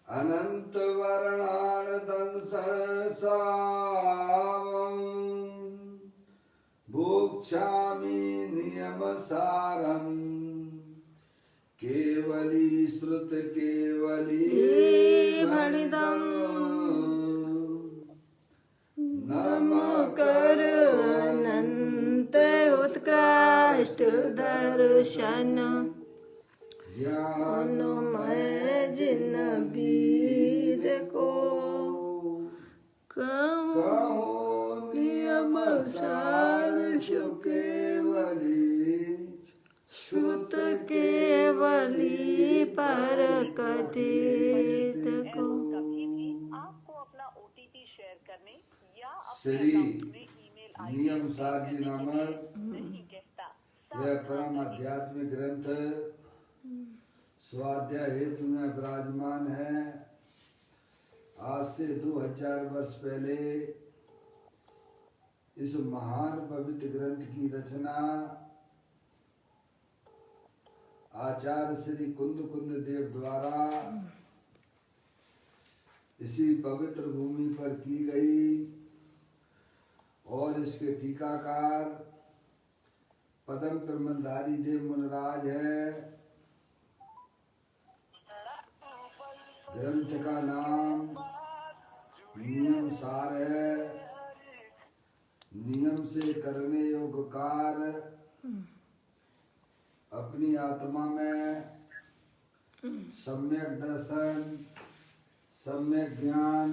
अनंत वर्णान दंसन सावम भोक्ष्यामि नियम सारम केवली श्रुत केवली भणिदम नमकर अनंत उत्कृष्ट दर्शन ज्ञानमय जिन वीर को कहो नियम सार केवली श्रुत केवली पर कथित को। कभी भी आपको अपना OTP शेयर करने या अपने श्री अकाउंट में ईमेल आईडी नियम सार जी नामक नहीं कहता। यह परम आध्यात्मिक ग्रंथ स्वाध्याय हेतु में विराजमान है। आज से 2000 वर्ष पहले इस महान पवित्र ग्रंथ की रचना आचार्य श्री कुंद देव द्वारा इसी पवित्र भूमि पर की गई और इसके टीकाकार पदम प्रमलधारी देव मुनराज है। ग्रंथ का नाम नियम सार है। नियम से करने योग्य कार्य अपनी आत्मा में सम्यक दर्शन, सम्यक ज्ञान,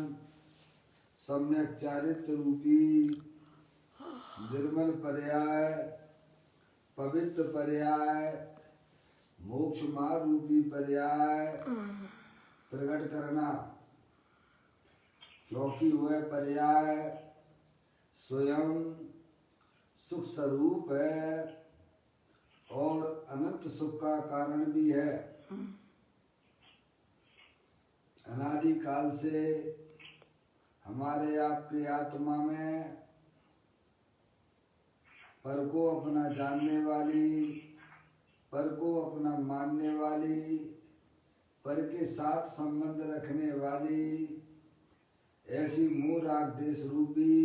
सम्यक चारित्र रूपी निर्मल पर्याय, पवित्र पर्याय, मोक्ष मार्ग रूपी पर्याय प्रकट करना, क्योंकि वह पर्याय स्वयं सुख स्वरूप है और अनंत सुख का कारण भी है। अनादि काल से हमारे आपके आत्मा में पर को अपना जानने वाली, पर को अपना मानने वाली, पर के साथ संबंध रखने वाली ऐसी मोह राग देश रूपी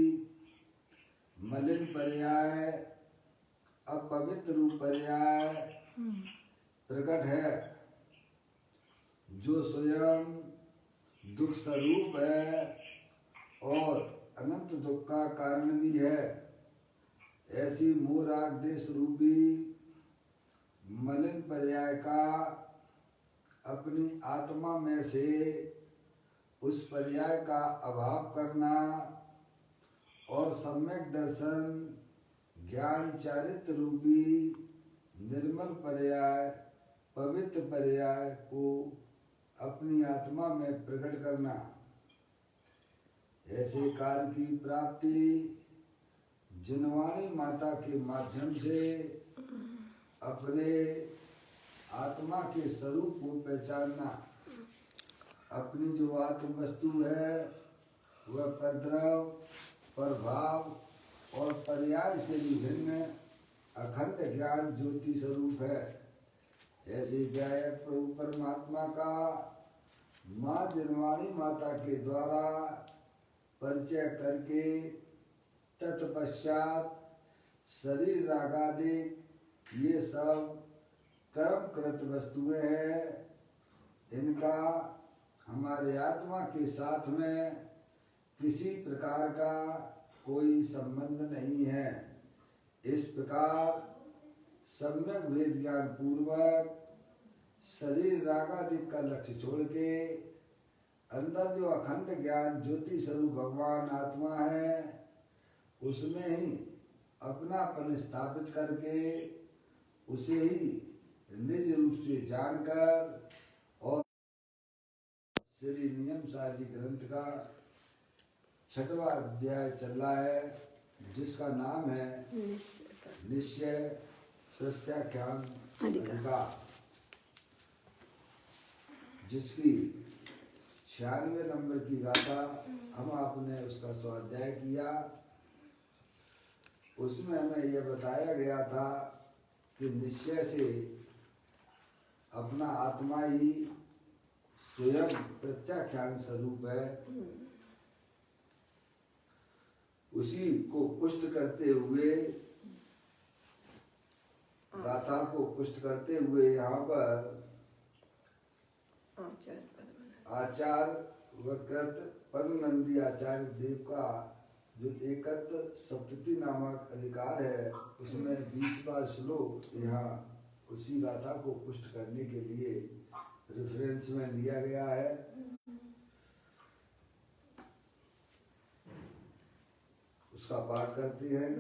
मलिन पर्याय, अपवित्र रूप पर्याय प्रकट है, जो स्वयं दुख स्वरूप है और अनंत दुख का कारण भी है। ऐसी मोह राग देश रूपी मलिन पर्याय का अपनी आत्मा में से उस पर्याय का अभाव करना और सम्यक दर्शन ज्ञान चारित्र रूपी निर्मल पर्याय, पवित्र पर्याय को अपनी आत्मा में प्रकट करना, ऐसे कार्य की प्राप्ति जिनवाणी माता के माध्यम से अपने आत्मा के स्वरूप को पहचानना। अपनी जो आत्म वस्तु है वह परद्रव, प्रभाव और पर्याय से विभिन्न अखंड ज्ञान ज्योति स्वरूप है। ऐसे गायक प्रभु परमात्मा का माँ जिनवाणी माता के द्वारा परिचय करके तत्पश्चात शरीर रागादि ये सब कर्मकृत वस्तुएं हैं। इनका हमारे आत्मा के साथ में किसी प्रकार का कोई संबंध नहीं है। इस प्रकार सम्यक वेद ज्ञान पूर्वक शरीर रागादिक का लक्ष्य छोड़ के अंदर जो अखंड ज्ञान ज्योति स्वरूप भगवान आत्मा है उसमें ही अपनापन स्थापित करके उसे ही निज रूप से जानकर और श्री नियम सार जी ग्रंथ का 6वां अध्याय चल रहा है, जिसका नाम है निश्चय प्रत्याख्यान अधिकार, जिसकी 96 नंबर की गाथा हम आपने उसका स्वाध्याय किया। उसमें हमें यह बताया गया था कि निश्चय से अपना आत्मा ही स्वयं प्रत्याख्यान स्वरूप है, उसी को पुष्ट करते हुए, गाथा को पुष्ट करते हुए यहाँ पर आचार्य वक्रत पद्मनंदी आचार्य देव का जो एकत्र सप्तति नामक अधिकार है, उसमें 20वां श्लोक यहाँ उसी गाथा को पुष्ट करने के लिए रेफरेंस में लिया गया है। उसका पाठ करते हैं।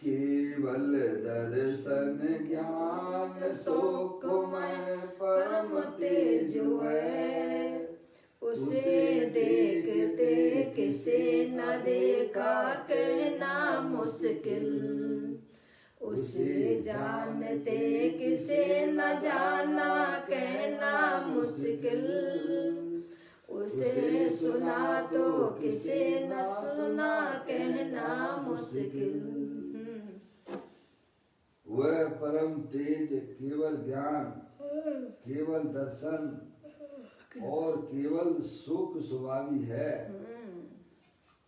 केवल दर्शन ज्ञान सुखमय परम तेज है, उसे देखते किसे न देखा कहना मुश्किल, उसे जानते किसे न जाना कहना मुश्किल, उसे सुना तो किसे न सुना कहना मुश्किल। वह परम तेज केवल ज्ञान, केवल दर्शन और केवल सुख स्वभावी है,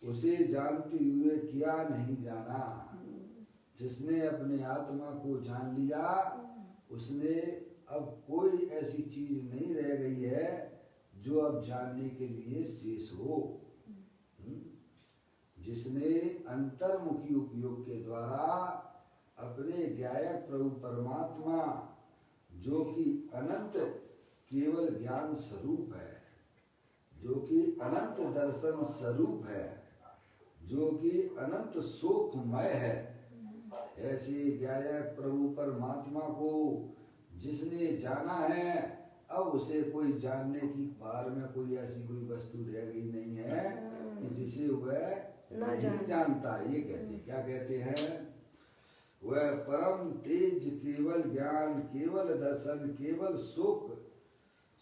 उसे जानते हुए क्या नहीं जाना। जिसने अपने आत्मा को जान लिया, उसने अब कोई ऐसी चीज नहीं रह गई है जो अब जानने के लिए शेष हो। जिसने अंतर्मुखी उपयोग के द्वारा अपने ज्ञायक प्रभु परमात्मा, जो कि अनंत केवल ज्ञान स्वरूप है, जो कि अनंत दर्शन स्वरूप है, जो कि अनंत सुखमय है, ऐसे ज्ञायक प्रभु परमात्मा को जिसने जाना है, अब उसे कोई जानने की बाहर में कोई ऐसी कोई वस्तु रह गई नहीं है कि जिसे वह नहीं जानता। ये कहते, क्या कहते हैं? वह परम तेज केवल ज्ञान, केवल दर्शन, केवल सुख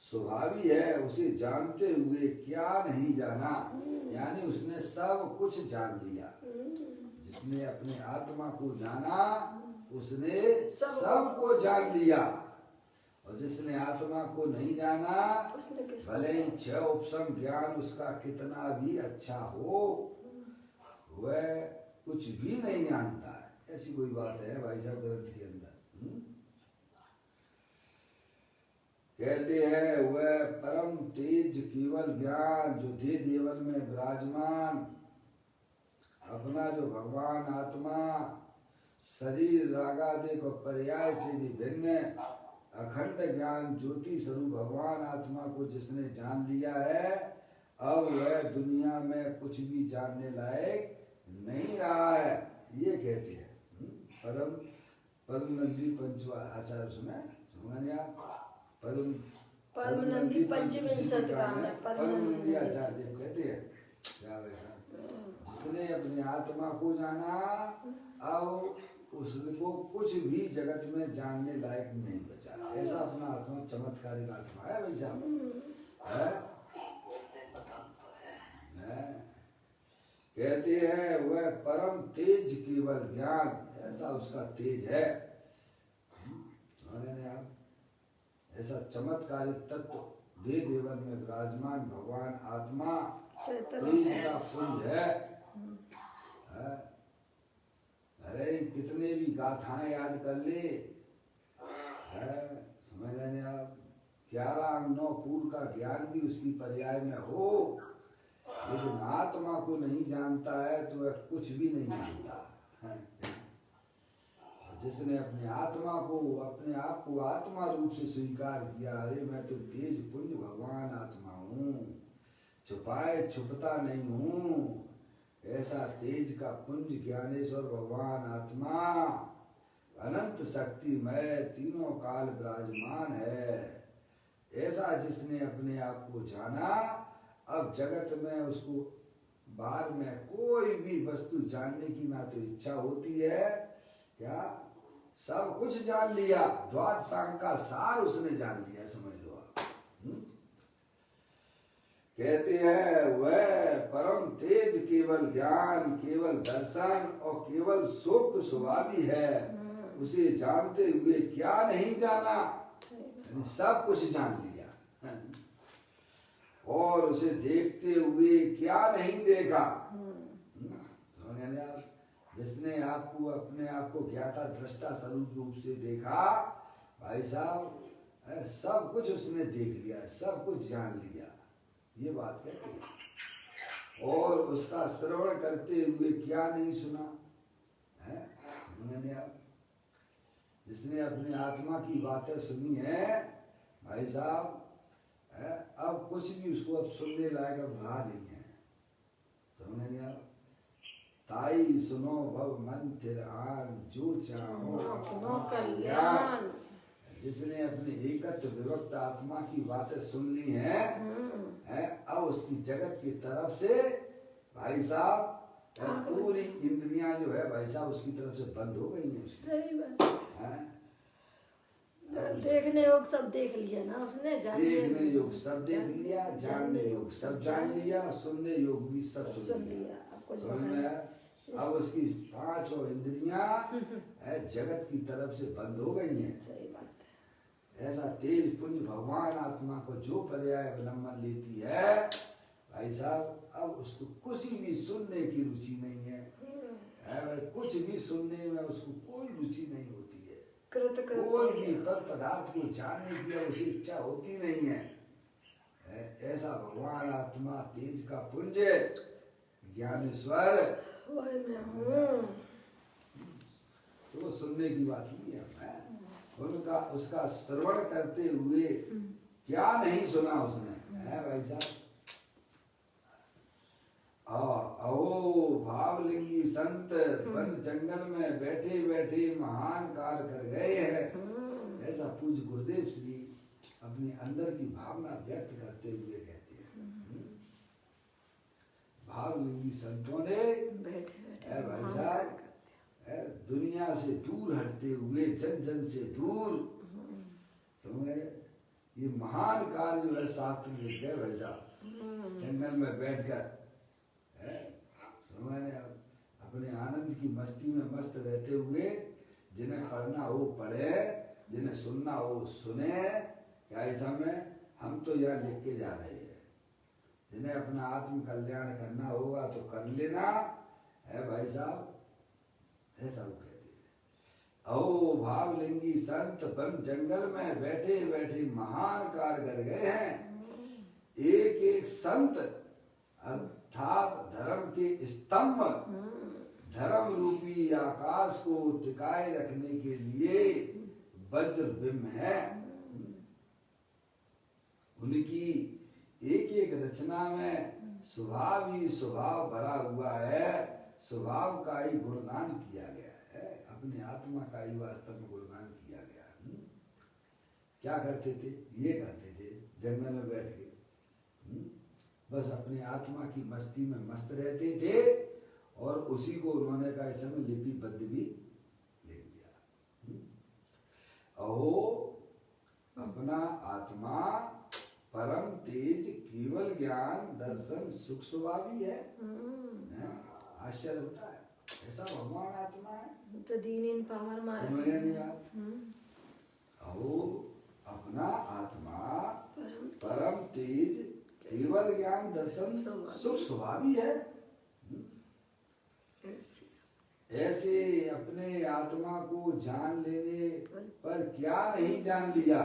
स्वभावी है, उसे जानते हुए क्या नहीं जाना। यानी उसने सब कुछ जान लिया। जिसने अपने आत्मा को जाना, उसने सब को जान लिया। और जिसने आत्मा को नहीं जाना, भले ही 6 उपशम ज्ञान उसका कितना भी अच्छा हो, वह कुछ भी नहीं जानता है। ऐसी कोई बात है भाई साहब ग्रंथ के अंदर। कहते हैं वह परम तेज केवल ज्ञान, जो दे देवन में विराजमान, अपना जो भगवान आत्मा शरीर रागादिक और पर्याय से भी भिन्न अखंड ज्ञान ज्योति स्वरूप भगवान आत्मा को जिसने जान लिया है, अब वह दुनिया में कुछ भी जानने लायक नहीं रहा है। ये कहते हैं पद्मनंदी पंचवा आचार्य सुना आप? पद्मनंदी पंचविंशत काल है। पद्मनंदी आचार्य कहते हैं जिसने अपने आत्मा को जाना, अब उसको कुछ भी जगत में जानने लायक नहीं बचा। ऐसा अपना आत्मा चमत्कारिक आत्मा है भाई साहब। कहते हैं वह परम तेज केवल ज्ञान, ऐसा उसका तेज है। आप ऐसा चमत्कारिक तत्व दे देवन में विराजमान भगवान आत्मा तेज का पुंज है। अरे कितने भी गाथाएं याद कर ले, समझ लेने आप, 11 अंगों पूर्व का ज्ञान भी उसकी पर्याय में हो, लेकिन आत्मा को नहीं जानता है तो वह कुछ भी नहीं जानता। जिसने अपने आत्मा को, अपने आप को आत्मा रूप से स्वीकार किया, अरे मैं तो तेज पुंज भगवान आत्मा हूँ, छुपाए छुपता नहीं हूँ, ऐसा तेज का पुंज ज्ञानेश्वर भगवान आत्मा अनंत शक्तिमय तीनों काल विराजमान है। ऐसा जिसने अपने आप को जाना, अब जगत में उसको बाहर में कोई भी वस्तु जानने की ना तो इच्छा होती है, क्या सब कुछ जान लिया। द्वादशांग का सार उसने जान लिया, समझ लो आप। कहते हैं वह परम तेज केवल ज्ञान, केवल दर्शन और केवल सुख स्वभावी है, उसे जानते हुए क्या नहीं जाना, यानी सब कुछ जान लिया। और उसे देखते हुए क्या नहीं देखा। समझ गए आप? जिसने आपको अपने आप को ज्ञाता दृष्टा स्वरूप रूप से देखा, भाई साहब सब कुछ उसने देख लिया, सब कुछ जान लिया, ये बात कहते हैं। और उसका श्रवण करते हुए क्या नहीं सुना है। मैंने आप जिसने अपनी आत्मा की बातें सुनी है, भाई साहब अब कुछ भी उसको अब सुनने लायक अब रहा नहीं है। समझ नहीं आप? ताई सुनो भव मन थिर आन, जो चाहो अपनो कल्याण। जिसने अपनी एकत्र विभक्त आत्मा की बातें सुन ली हैं, अब उसकी जगत की तरफ से भाई साहब पूरी इंद्रियां जो है भाई साहब उसकी तरफ से बंद हो गई हैं उसकी। सही बात। देखने योग सब देख लिया ना उसने, देखने योग सब देख लिया, जानने योग सब जान लिया, सुनने योग भी सब सुन लिया। समझ में आया? अब उसकी पांचों इंद्रियां जगत की तरफ से बंद हो गई हैं। सही बात है। ऐसा तेज पुण्य भगवान आत्मा को जो पर्याय अवलंबन लेती है, भाई साहब अब उसको कुछ भी सुनने की रुचि नहीं है। कुछ भी सुनने में उसको कोई रुचि नहीं होती है। कोई भी पदार्थ को जानने की उसे इच्छा होती नहीं है। ऐसा भगवान आत्मा तेज का पुंज ज्ञानेश्वर वही मैं हूँ। तो सुनने की बात ही है। उनका उसका श्रवण करते हुए क्या नहीं सुना उसने, है भाई साहब। आओ भावलिंगी संत वन जंगल में बैठे बैठे महान कार्य कर गए हैं। ऐसा पूज्य गुरुदेव श्री अपने अंदर की भावना व्यक्त करते हुए कहते हैं। भावलिंगी संतों ने भाई साहब दुनिया से दूर हटते हुए, जन जन से दूर, समझ गए, ये महान कार्य जो है शास्त्र लिख गए भाई साहब। जंगल में बैठकर अपने आनंद की मस्ती में मस्त रहते हुए, जिन्हें पढ़ना हो पढ़े, जिन्हें सुनना हो सुने। क्या ऐसा में हम तो यहाँ लिख के जा रहे हैं, जिन्हें अपना आत्म कल्याण करना होगा तो कर लेना है भाई साहब। ऐसा वो कहते हैं। ओ भावलिंगी संत वन जंगल में बैठे बैठे महान कार्य कर गए हैं। एक एक संत अर्थात धर्म के स्तंभ, धर्म रूपी आकाश को टिकाए रखने के लिए वज्र बिंब है। उनकी एक एक रचना में स्वभाव ही स्वभाव भरा हुआ है। स्वभाव का ही गुणगान किया गया है, अपनी आत्मा का ही वास्तव में गुणगान किया गया। क्या करते थे? ये करते थे जंगल में बैठ के बस अपनी आत्मा की मस्ती में मस्त रहते थे, और उसी को उन्होंने का ऐसे में लिपिबद्ध भी ले लिया। अहो अपना आत्मा परम तेज केवल ज्ञान दर्शन सुख स्वभावी है। आश्चर्य होता है, ऐसा भगवान आत्मा है। तो दीन इन पावर मारे समझे नहीं आप? अहो अपना आत्मा परम तेज केवल ज्ञान दर्शन सुख स्वभावी है। ऐसे अपने आत्मा को जान लेने पर क्या नहीं जान लिया।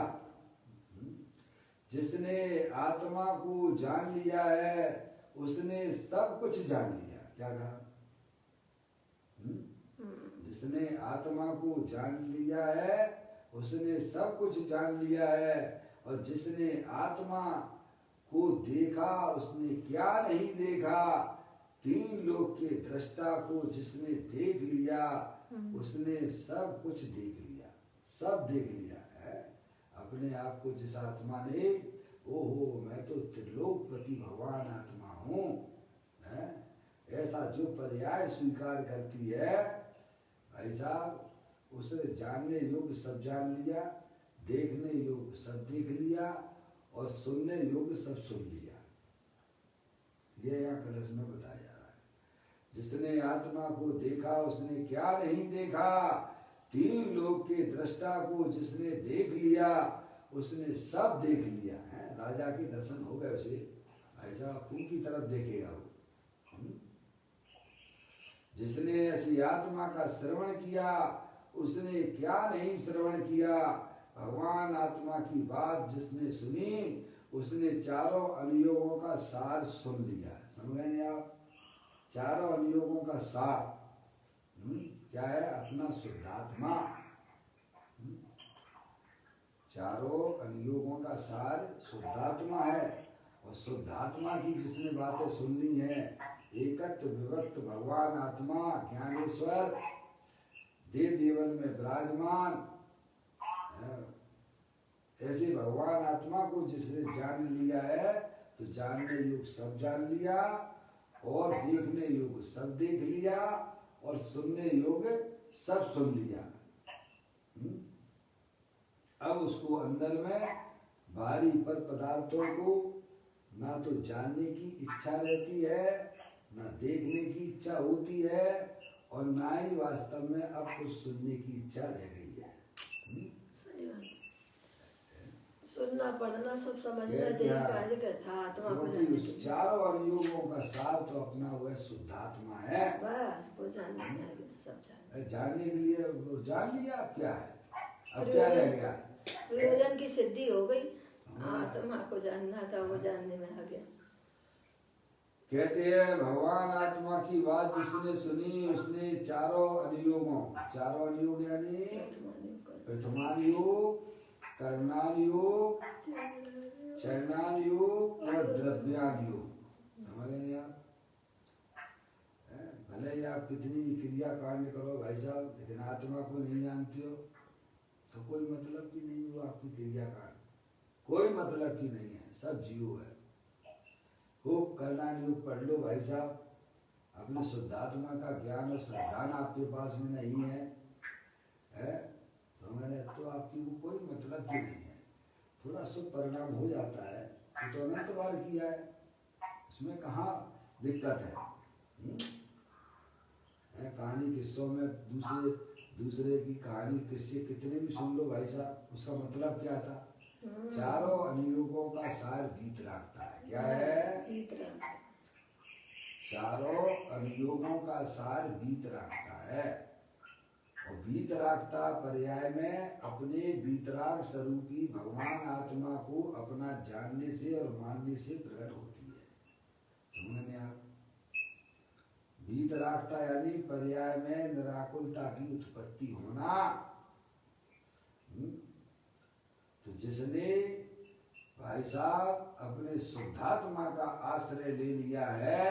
जिसने आत्मा को जान लिया है उसने सब कुछ जान लिया। क्या कहा? जिसने आत्मा को जान लिया है उसने सब कुछ जान लिया है, और जिसने आत्मा को देखा उसने क्या नहीं देखा। तीन लोक के दृष्टा को जिसने देख लिया उसने सब कुछ देख लिया, सब देख लिया है। अपने आप को जिस आत्मा ने, ओहो मैं तो त्रिलोकपति भगवान आत्मा हूँ, ऐसा जो पर्याय स्वीकार करती है भाई साहब, उसने जानने योग्य सब जान लिया, देखने योग्य सब देख लिया, और सुनने योग्य सब सुन लिया। ये यहाँ कलश में बताया जा रहा है। जिसने आत्मा को देखा उसने क्या नहीं देखा। तीन लोक के दृष्टा को जिसने देख लिया उसने सब देख लिया है। राजा के दर्शन हो गए उसे, ऐसा तुम की तरफ देखेगा वो। जिसने ऐसी आत्मा का श्रवण किया उसने क्या नहीं श्रवण किया। भगवान आत्मा की बात जिसने सुनी उसने चारों अनुयोगों का सार सुन लिया। समझ गए आप? चारों अनुयोगों का सार क्या है? अपना शुद्धात्मा। चारों अनुयोगों का सार शुद्धात्मा है। और शुद्धात्मा की जिसने बातें सुननी है, एकत्व विभक्त भगवान आत्मा ज्ञानेश्वर देव देवन में विराजमान, ऐसे भगवान आत्मा को जिसने जान लिया है तो जानने युग सब जान लिया, और देखने युग सब देख लिया, और सुनने युग सब सुन लिया। अब उसको अंदर में बाहरी पर पदार्थों को ना तो जानने की इच्छा रहती है, ना देखने की इच्छा होती है, और ना ही वास्तव में अब कुछ सुनने की इच्छा रह गई है। सही बात। सुनना पढ़ना सब समझना चाहिए। काज का था आत्मा को जानने उस चारों अनुयोगों का सार तो अपना हुआ शुद्धात्मा है। बस वो जानने में आगे सब जानने के लिए वो जान लिया। अब क्या है? अब क्या रह गया? प्रयोजन की सिद्धि हो गई। आत्मा को जानना था, वो जानने में आ गया। कहते हैं भगवान आत्मा की बात जिसने सुनी उसने चारों अनुयोगों, चारों अनुयोग यानी प्रथमान योग, कर्णान योग, चरणान योग और द्रव्यान योग। समझ नहीं आप? भले ही आप कितनी भी क्रिया कांड करो भाई साहब, लेकिन आत्मा को नहीं जानते हो तो कोई मतलब की नहीं। वो आपकी क्रिया कांड कोई मतलब की नहीं है, सब जीव है। खूब कर्णान योग पढ़ लो भाई साहब। अपने शुद्धात्मा का ज्ञान और श्रद्धान आपके पास में नहीं है, तो मैंने तो आपकी वो कोई मतलब की नहीं है। थोड़ा शुभ परिणाम हो जाता है तो अनंत बार किया है, उसमें कहाँ दिक्कत है? कहानी किस्सों में दूसरे की कहानी किस्से कितने भी सुन लो भाई साहब, उसका मतलब क्या था? चारों अनुयोगों का सार बीत रखता है। क्या है? चारों अनुयोगों का सार बीत रखता है। और बीत रखता पर्याय में अपने बीतराग स्वरूपी भगवान आत्मा को अपना जानने से और मानने से प्रकट होती है। समझ में आप? बीत रखता यानी पर्याय में निराकुलता की उत्पत्ति होना। तो जिसने भाई साहब अपने शुद्धात्मा का आश्रय ले लिया है,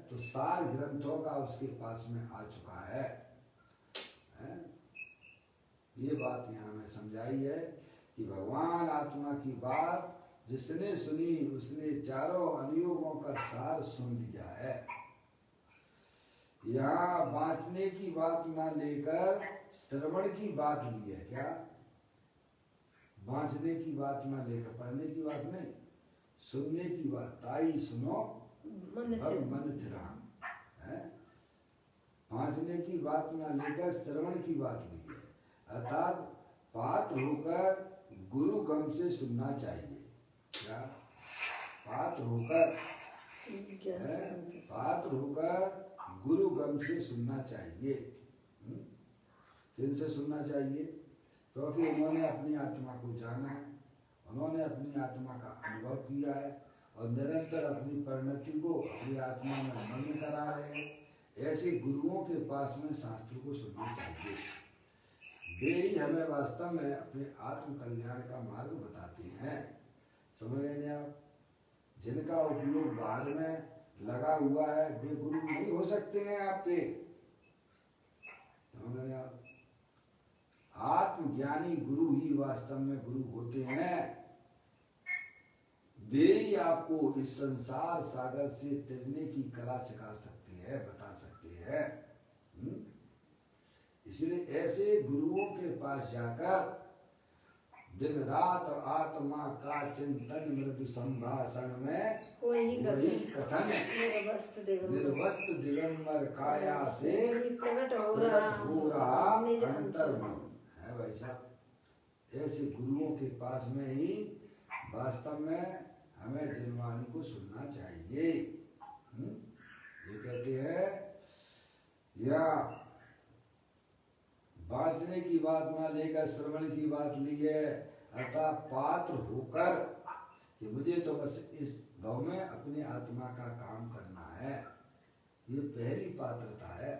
तो सार ग्रंथों का उसके पास में आ चुका है। ये बात यहाँ में समझाई है कि भगवान आत्मा की बात जिसने सुनी उसने चारों अनुयोगों का सार सुन लिया है। यहाँ बाँचने की बात ना लेकर श्रवण की बात ली है। क्या? बाँचने की बात ना लेकर, पढ़ने की बात नहीं, सुनने की बात। ताई सुनो मन थिराम। बाँचने की बात ना लेकर श्रवण की बात ली है, अर्थात पात्र होकर गुरु गम से सुनना चाहिए। क्या? पात्र होकर गुरु गम से सुनना चाहिए। किन से सुनना चाहिए? क्योंकि उन्होंने अपनी आत्मा को जाना है, उन्होंने अपनी आत्मा का अनुभव किया है और निरंतर अपनी परिणति को अपनी आत्मा में मग्न करा रहे हैं। ऐसे गुरुओं के पास में शास्त्र को सुनना चाहिए। वे ही हमें वास्तव में अपने आत्म कल्याण का मार्ग बताते हैं। समझ लेंगे आप? जिनका उपयोग बाहर में लगा हुआ है वे गुरु नहीं हो सकते हैं आपके। समझ लेंगे आप? आत्मज्ञानी गुरु ही वास्तव में गुरु होते हैं। वे ही आपको इस संसार सागर से तैरने की कला सिखा सकते हैं, बता सकते हैं। इसलिए ऐसे गुरुओं के पास जाकर दिन रात आत्मा का चिंतन मृदु संभाषण में वही वही कथन निर्वस्त्र दिगंबर काया से प्रकट हो रहा निज अंतर्मन है भाई साहब। ऐसे गुरुओं के पास में ही वास्तव में हमें जिनवाणी को सुनना चाहिए। ये कहते हैं या बांचने की बात ना लेकर श्रवण की बात ली है, अर्थात पात्र होकर कि मुझे तो बस इस भाव में अपनी आत्मा का काम करना है, ये पहली पात्रता है।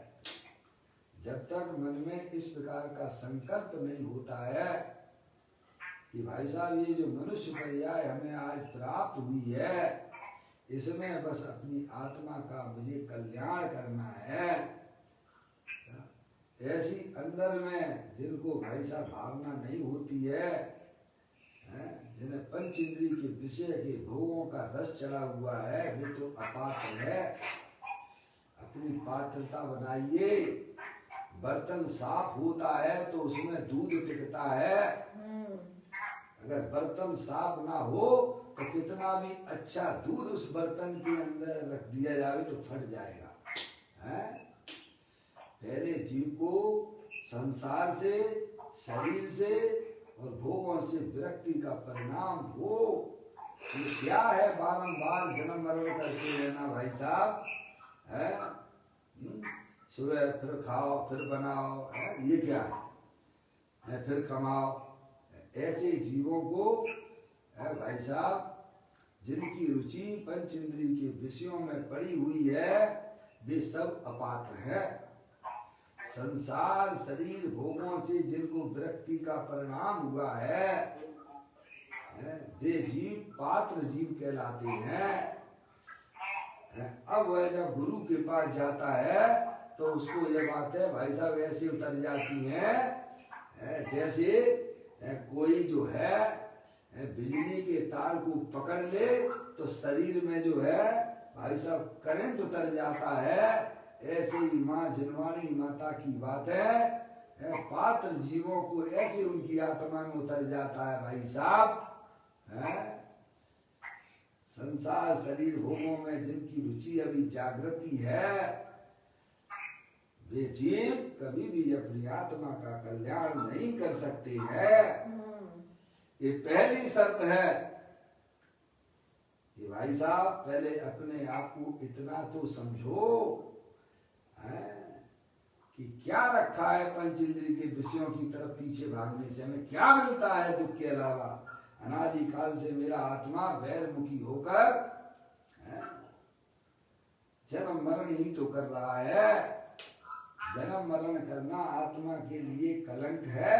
जब तक मन में इस प्रकार का संकल्प नहीं होता है कि भाई साहब ये जो मनुष्य पर्याय हमें आज प्राप्त हुई है, इसमें बस अपनी आत्मा का मुझे कल्याण करना है, ऐसी अंदर में जिनको भाई साहब भावना नहीं होती है, जिन्हें पंच इंद्रिय के विषय के भोगों का रस चढ़ा हुआ है, वे तो अपात्र है। अपनी पात्रता बनाइए। बर्तन साफ होता है तो उसमें दूध टिकता है, अगर बर्तन साफ ना हो तो कितना भी अच्छा दूध उस बर्तन के अंदर रख दिया जाए तो फट जाएगा। पहले जीव को संसार से, शरीर से और भोगों से विरक्ति का परिणाम हो। ये क्या है बारंबार जन्म मरण करके रहना भाई साहब, है? सुबह फिर खाओ फिर बनाओ, है? ये क्या है? फिर कमाओ। ऐसे जीवों को है भाई साहब, जिनकी रुचि पंच इंद्रिय के विषयों में पड़ी हुई है, वे सब अपात्र है। संसार शरीर भोगों से जिनको विरक्ति का परिणाम हुआ है, वे जीव पात्र जीव कहलाते हैं। अब वह जब गुरु के पास जाता है तो उसको ये बात है भाई साहब ऐसे उतर जाती हैं जैसे कोई जो है बिजली के तार को पकड़ ले तो शरीर में जो है भाई साहब करंट उतर जाता है। ऐसे ही माँ जिनवाणी माता की बात है, पात्र जीवों को ऐसे उनकी आत्मा में उतर जाता है भाई साहब। संसार शरीर भोगों में जिनकी रुचि अभी जागृति है, वे जीव कभी भी अपनी आत्मा का कल्याण नहीं कर सकते हैं। ये पहली शर्त है कि भाई साहब पहले अपने आप को इतना तो समझो कि क्या रखा है पंच इंद्रिय के विषयों की तरफ पीछे भागने से हमें क्या मिलता है दुख के अलावा। अनादि काल से मेरा आत्मा बैरमुखी होकर जन्म मरण ही तो कर रहा है। जन्म मरण करना आत्मा के लिए कलंक है,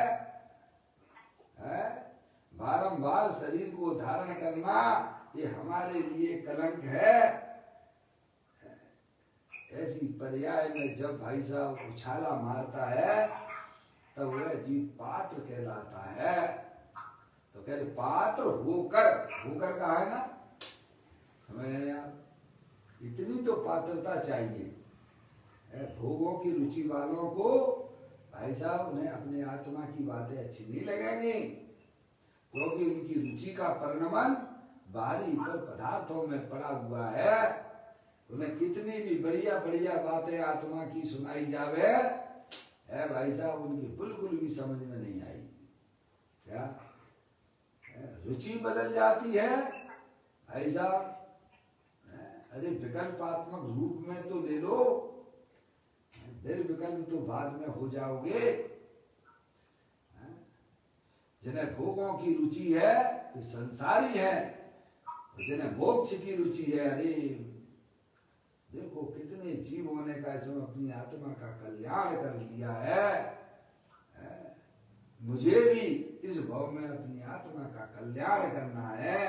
बारंबार शरीर को धारण करना ये हमारे लिए कलंक है। ऐसी पर्याय में जब भाई साहब उछाला मारता है तब वह जीव पात्र कहलाता है। तो कह रहे पात्र होकर, होकर कहा है ना, समझ रहे आप, इतनी तो पात्रता चाहिए। भोगों की रुचि वालों को भाई साहब उन्हें अपने आत्मा की बातें अच्छी नहीं लगेंगी, क्योंकि उनकी रुचि का परिणमन बाहरी पर पदार्थों में पड़ा हुआ है। उन्हें कितनी भी बढ़िया बढ़िया बातें आत्मा की सुनाई जावे है भाई साहब, उनकी बिल्कुल भी समझ में नहीं आई। क्या रुचि बदल जाती है भाई साहब। अरे विकल्पात्मक रूप में तो ले लो, निर्विकल्प तो बाद में हो जाओगे। जिन्हें भोगों की रुचि है वे संसारी है, जिन्हें मोक्ष की रुचि है, अरे देखो कितने जीवों ने का इसमें अपनी आत्मा का कल्याण कर लिया है। मुझे भी इस भाव में अपनी आत्मा का कल्याण करना है।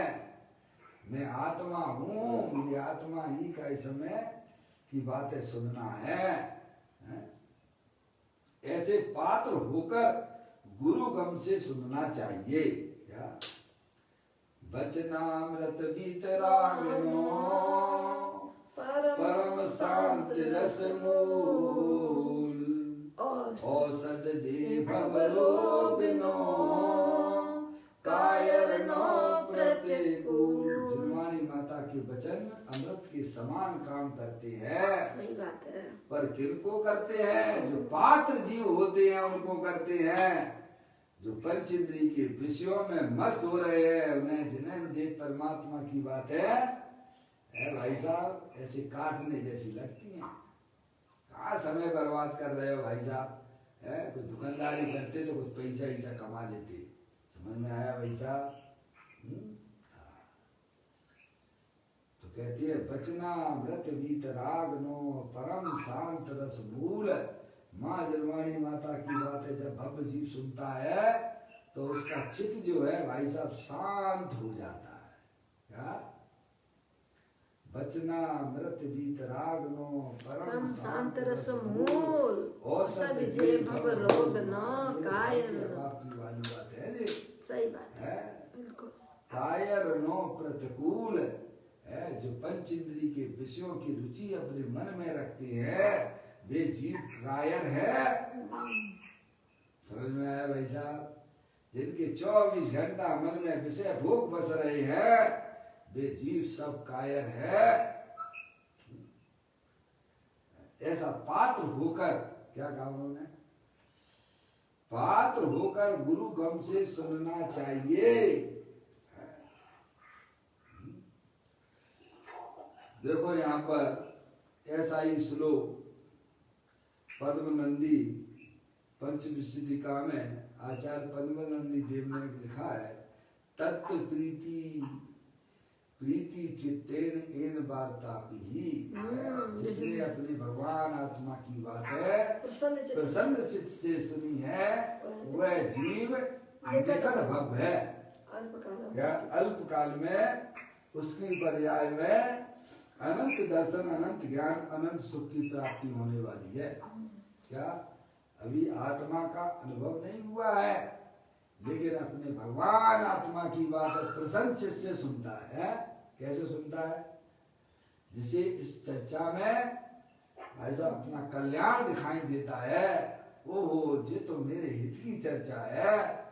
मैं आत्मा हूँ, मुझे आत्मा ही का इस समय की बातें सुनना है। ऐसे पात्र होकर गुरु गम से सुनना चाहिए। क्या बचनामृत बीतरागनो परम शांति रस मूल औषध जी भवरोगिनो वचन अमृत के समान काम करते हैं। सही बात है। पर किनको करते हैं? जो पात्र जीव होते हैं उनको करते हैं। जो पंच इंद्रिय के विषयों में मस्त हो रहे हैं, उन्हें जिन्हें देव परमात्मा की बात है भाई साहब, ऐसे काटने जैसी लगती हैं। कहाँ समय बर्बाद कर रहे हो भाई साहब? है कोई दुकानदारी करते तो कुछ पैसा ऐसा कमा लेते। समझ में आया भाई साहब? तो कहती है बचना मृत वीतराग नो परम शांत रस मूल। माँ जलवाणी माता की बात है, जब भव्य जीव सुनता है तो उसका चित्त जो है भाई साहब शांत हो जाता है। क्या? बचना मृत वीतराग नो परम शांत रस मूल। औषध जे भव रोग न कायर। आपकी वाली बात है जी। सही बात है, बिल्कुल। कायर नो प्रतिकूल है। जो पंच इंद्रिय के विषयों की रुचि अपने मन में रखते हैं वे जीव कायर है। समझ में आया भाई साहब? जिनके 24 घंटा मन में विषय भोग बस रहे हैं वे जीव सब कायर है। ऐसा पात्र होकर, क्या कहा उन्होंने? पात्र होकर गुरु गम से सुनना चाहिए। देखो यहाँ पर ऐसा ही श्लोक पद्मनंदी पंचविंशतिका में आचार्य पद्मनंदी देव ने लिखा है, तत्व प्रीति चित्तेन एन वार्तापि। जिसने अपनी भगवान आत्मा की बात है प्रसन्न चित्त से सुनी है वह जीव निकट भव है। या अल्प काल में उसकी पर्याय में अनंत दर्शन, अनंत ज्ञान, अनंत सुख की प्राप्ति होने वाली है। क्या? अभी आत्मा का अनुभव नहीं हुआ है, लेकिन अपने भगवान आत्मा की बात प्रसन्न चित्त से सुनता है। कैसे सुनता है? जिसे इस चर्चा में भाई साहब अपना कल्याण दिखाई देता है। ओहो, ये तो मेरे हित की चर्चा है,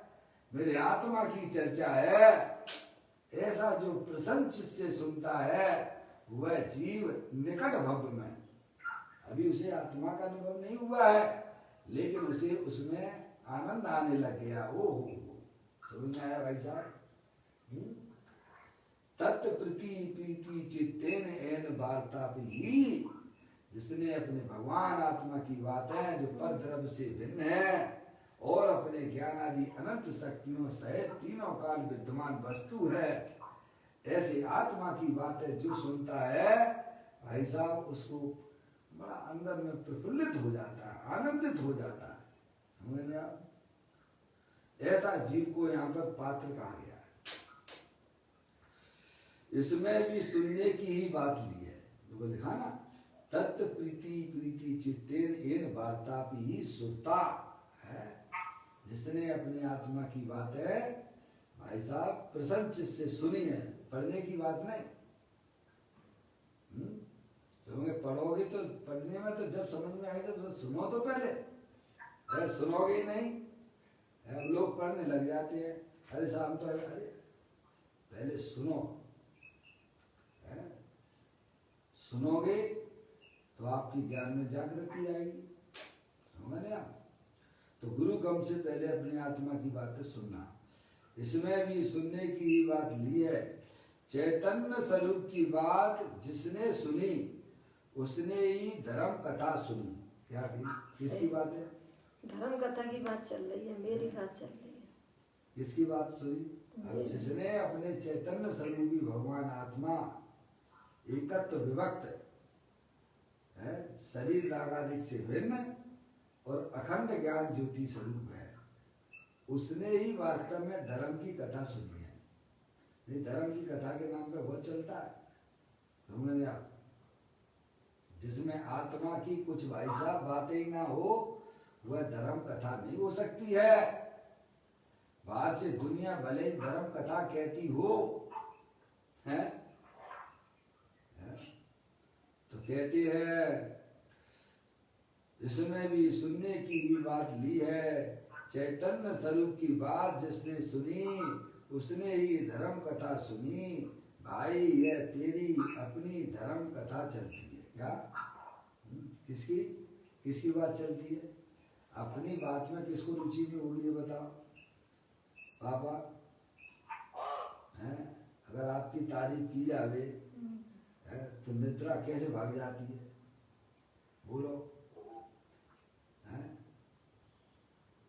मेरे आत्मा की चर्चा है। ऐसा जो प्रसन्न चित्त से सुनता है वह जीव निकट भव में, अभी उसे आत्मा का अनुभव नहीं हुआ है लेकिन उसे उसमें आनंद आने लग गया। ओहो, समझ में आया भाई साहब? तत्व प्रीति चित्तेन एन वार्तापि। जिसने अपने भगवान आत्मा की बातें जो पर द्रव्य से भिन्न है और अपने ज्ञान आदि अनंत शक्तियों सहित तीनों काल विद्यमान वस्तु है, ऐसे आत्मा की बातें जो सुनता है भाई साहब उसको बड़ा अंदर में प्रफुल्लित हो जाता है, आनंदित हो जाता है। समझ में आप? ऐसा जीव को यहाँ पर पात्र कहा गया है। इसमें भी सुनने की ही बात ली है। देखो लिखा ना, तत्व प्रीति चित्तेन एन वार्तापि श्रुता है। जिसने अपनी आत्मा की बात है भाई साहब प्रसन्न चित्त से सुनी है, पढ़ने की बात नहीं। समझे? पढ़ोगे तो पढ़ने में तो जब समझ में आएगा तो सुनो तो पहले, अगर सुनोगे ही नहीं, हम लोग पढ़ने लग जाते हैं। अरे साहब तो अरे पहले सुनो, सुनोगे तो आपकी ज्ञान में जागृति आएगी। समझ आप? तो गुरु गम से पहले अपनी आत्मा की बातें सुनना। इसमें भी सुनने की ही बात ली है। चैतन्य स्वरूप की बात जिसने सुनी उसने ही धर्म कथा सुनी। क्या की? किसकी बात है? धर्म कथा की बात चल रही है, मेरी बात चल रही है। किसकी बात सुनी? अब जिसने अपने चैतन्य स्वरूपी भगवान आत्मा एकत्व विभक्त है, शरीर रागादिक से भिन्न और अखंड ज्ञान ज्योति स्वरूप है, उसने ही वास्तव में धर्म की कथा सुनी है। ये धर्म की कथा के नाम पे बहुत चलता है। समझ आप? जिसमें आत्मा की कुछ भाई साहब बातें ही ना हो वह धर्म कथा नहीं हो सकती है। बाहर से दुनिया भले ही धर्म कथा कहती हो है? तो कहती है इसमें भी सुनने की ही बात ली है। चैतन्य स्वरूप की बात जिसने सुनी उसने ही धर्म कथा सुनी। भाई ये तेरी अपनी धर्म कथा चलती है क्या? किसकी किसकी बात चलती है? अपनी बात में किसको रुचि नहीं होगी ये बताओ पापा? हैं? अगर आपकी तारीफ की जावे है तो निद्रा कैसे भाग जाती है? बोलो। हैं?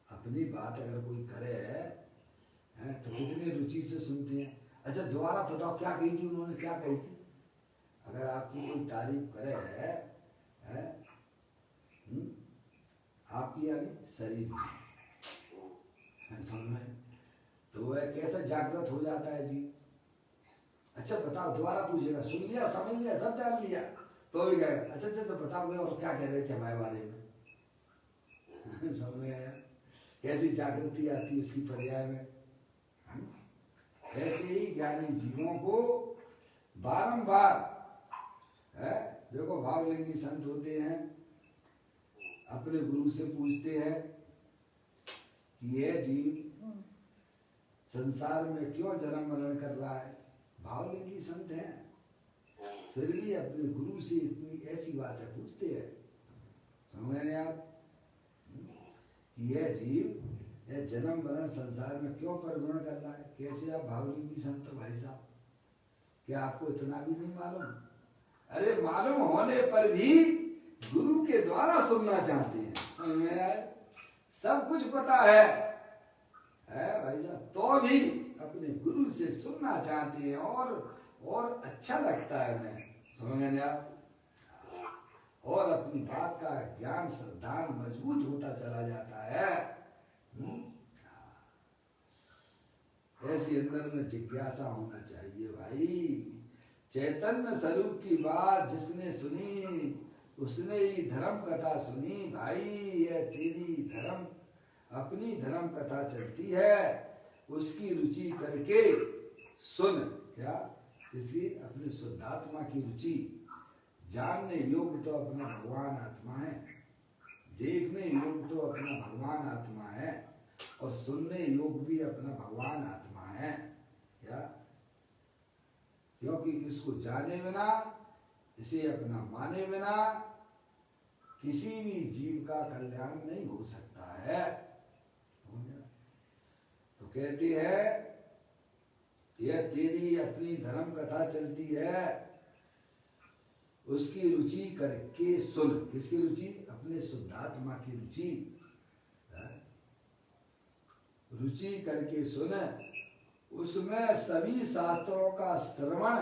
अपनी बात अगर कोई करे है तो कितनी रुचि से सुनते हैं। अच्छा दोबारा बताओ क्या कही थी उन्होंने, क्या कही थी? अगर आपकी कोई तारीफ करे है आपकी यानी शरीर की, समझ में, तो वह कैसा जागृत हो जाता है जी? अच्छा बताओ, दोबारा पूछेगा, सुन लिया समझ लिया सब जान लिया तो भी कहेगा अच्छा अच्छा तो बताओ मैं और क्या कह रहे थे हमारे बारे में? समझ में आया कैसी जागृति आती है उसकी पर्याय में? ऐसे ही ज्ञानी जीवों को बारंबार है, देखो भावलिंगी संत होते हैं, अपने गुरु से पूछते हैं कि यह जीव संसार में क्यों जन्म मरण कर रहा है। भावलिंगी संत हैं, फिर भी अपने गुरु से इतनी ऐसी बातें पूछते हैं, समझ रहे हैं आप? कि यह जीव यह जन्म मरण संसार में क्यों परिभ्रमण कर रहा है। कैसे आप भावलिंगी संत भाई साहब, क्या आपको इतना भी नहीं मालूम? अरे मालूम होने पर भी गुरु के द्वारा सुनना चाहते हैं। सब कुछ पता है भाई साहब, तो भी अपने गुरु से सुनना चाहते हैं और अच्छा लगता है उन्हें, समझ गए आप? और अपनी बात का ज्ञान श्रद्धान मजबूत होता चला जाता है। ऐसी अंदर में जिज्ञासा होना चाहिए भाई। चैतन्य स्वरूप की बात जिसने सुनी उसने ही धर्म कथा सुनी भाई। ये तेरी धर्म अपनी धर्म कथा चलती है, उसकी रुचि करके सुन। क्या? किसी अपनी शुद्धात्मा की रुचि। जानने योग्य तो अपना भगवान आत्मा है, देखने योग्य तो अपना भगवान आत्मा है, और सुनने योग्य भी अपना भगवान आत्मा है। क्या? क्योंकि इसको जाने बिना, इसे अपना माने बिना किसी भी जीव का कल्याण नहीं हो सकता है। तो कहते हैं यह तेरी अपनी धर्म कथा चलती है, उसकी रुचि करके सुन। किसकी रुचि? अपने शुद्धात्मा की रुचि। रुचि करके सुन, उसमें सभी शास्त्रों का श्रवण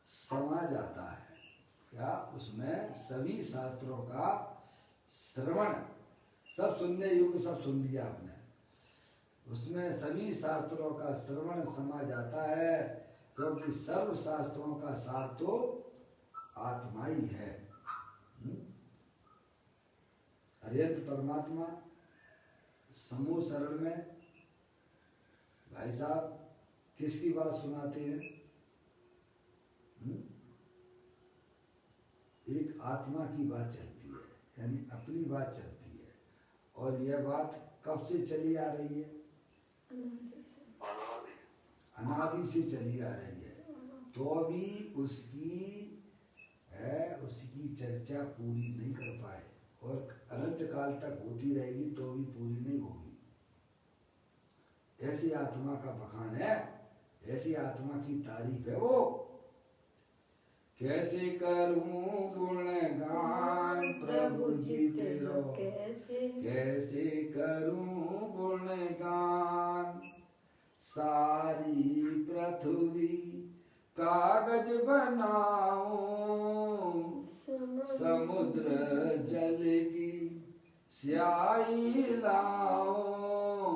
समा जाता है। क्या? उसमें सभी शास्त्रों का श्रवण, सब सुनने योग्य सब सुन लिया आपने, उसमें सभी शास्त्रों का श्रवण समा जाता है, क्योंकि सर्व शास्त्रों का सार तो आत्मा ही है। अरिहंत परमात्मा समूह शरण में भाई साहब किसकी बात सुनाते हैं? एक आत्मा की बात चलती है, यानी अपनी बात चलती है। और यह बात कब से चली आ रही है? अनादि से चली आ रही है, तो भी उसकी चर्चा पूरी नहीं कर पाए, और अनंत काल तक होती रहेगी तो भी पूरी नहीं होगी। ऐसी आत्मा का बखान है, ऐसी आत्मा की तारीफ है वो। कैसे करूं गुणगान प्रभु जी तेरो, कैसे करूं गुणगान, सारी पृथ्वी कागज बनाऊं, समुद्र जल की स्याही लाऊं,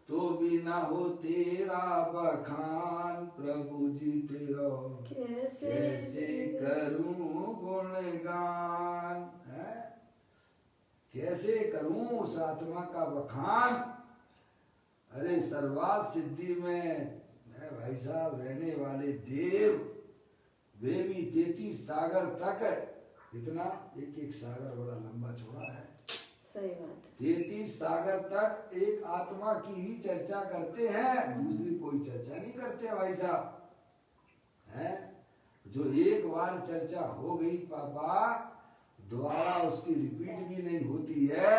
तो भी ना हो तेरा बखान प्रभु जी तेरो, कैसे करूं गुणगान। कैसे करूं उस आत्मा का बखान? अरे सर्वात सिद्धि में भाई साहब रहने वाले देव, वे भी 33 सागर तक, इतना एक एक सागर बड़ा लंबा चौड़ा है, सही बात। 33 सागर तक एक आत्मा की ही चर्चा करते हैं, दूसरी कोई चर्चा नहीं करते भाई साहब। है, जो एक बार चर्चा हो गई पापा दोबारा उसकी रिपीट भी नहीं होती है।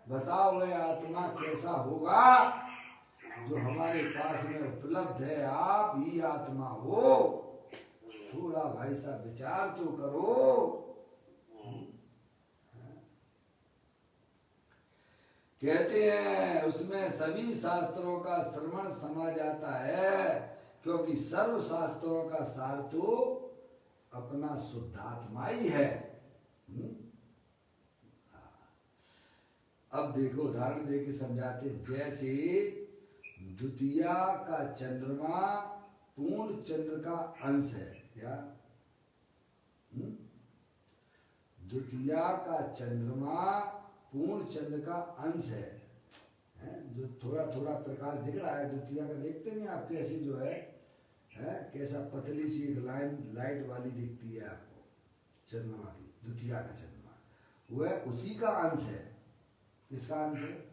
बताओ वह आत्मा कैसा होगा जो हमारे पास में उपलब्ध है, आप ही आत्मा हो। थोड़ा भाई साहब विचार तो करो। कहते हैं उसमें सभी शास्त्रों का श्रवण समा जाता है, क्योंकि सर्व शास्त्रों का सार तो अपना शुद्धात्मा ही है। अब देखो उदाहरण देके समझाते, जैसे द्वितीया का चंद्रमा पूर्ण चंद्र का अंश है। क्या द्वितीया का चंद्रमा पूर्ण चंद्र का अंश है, जो थोड़ा थोड़ा प्रकाश दिख रहा है द्वितीया का, देखते नहीं आप कैसी जो है कैसा पतली सी एक लाइन लाइट वाली दिखती है आपको चंद्रमा की, द्वितीया का चंद्रमा, वह उसी का अंश है। किसका अंश है?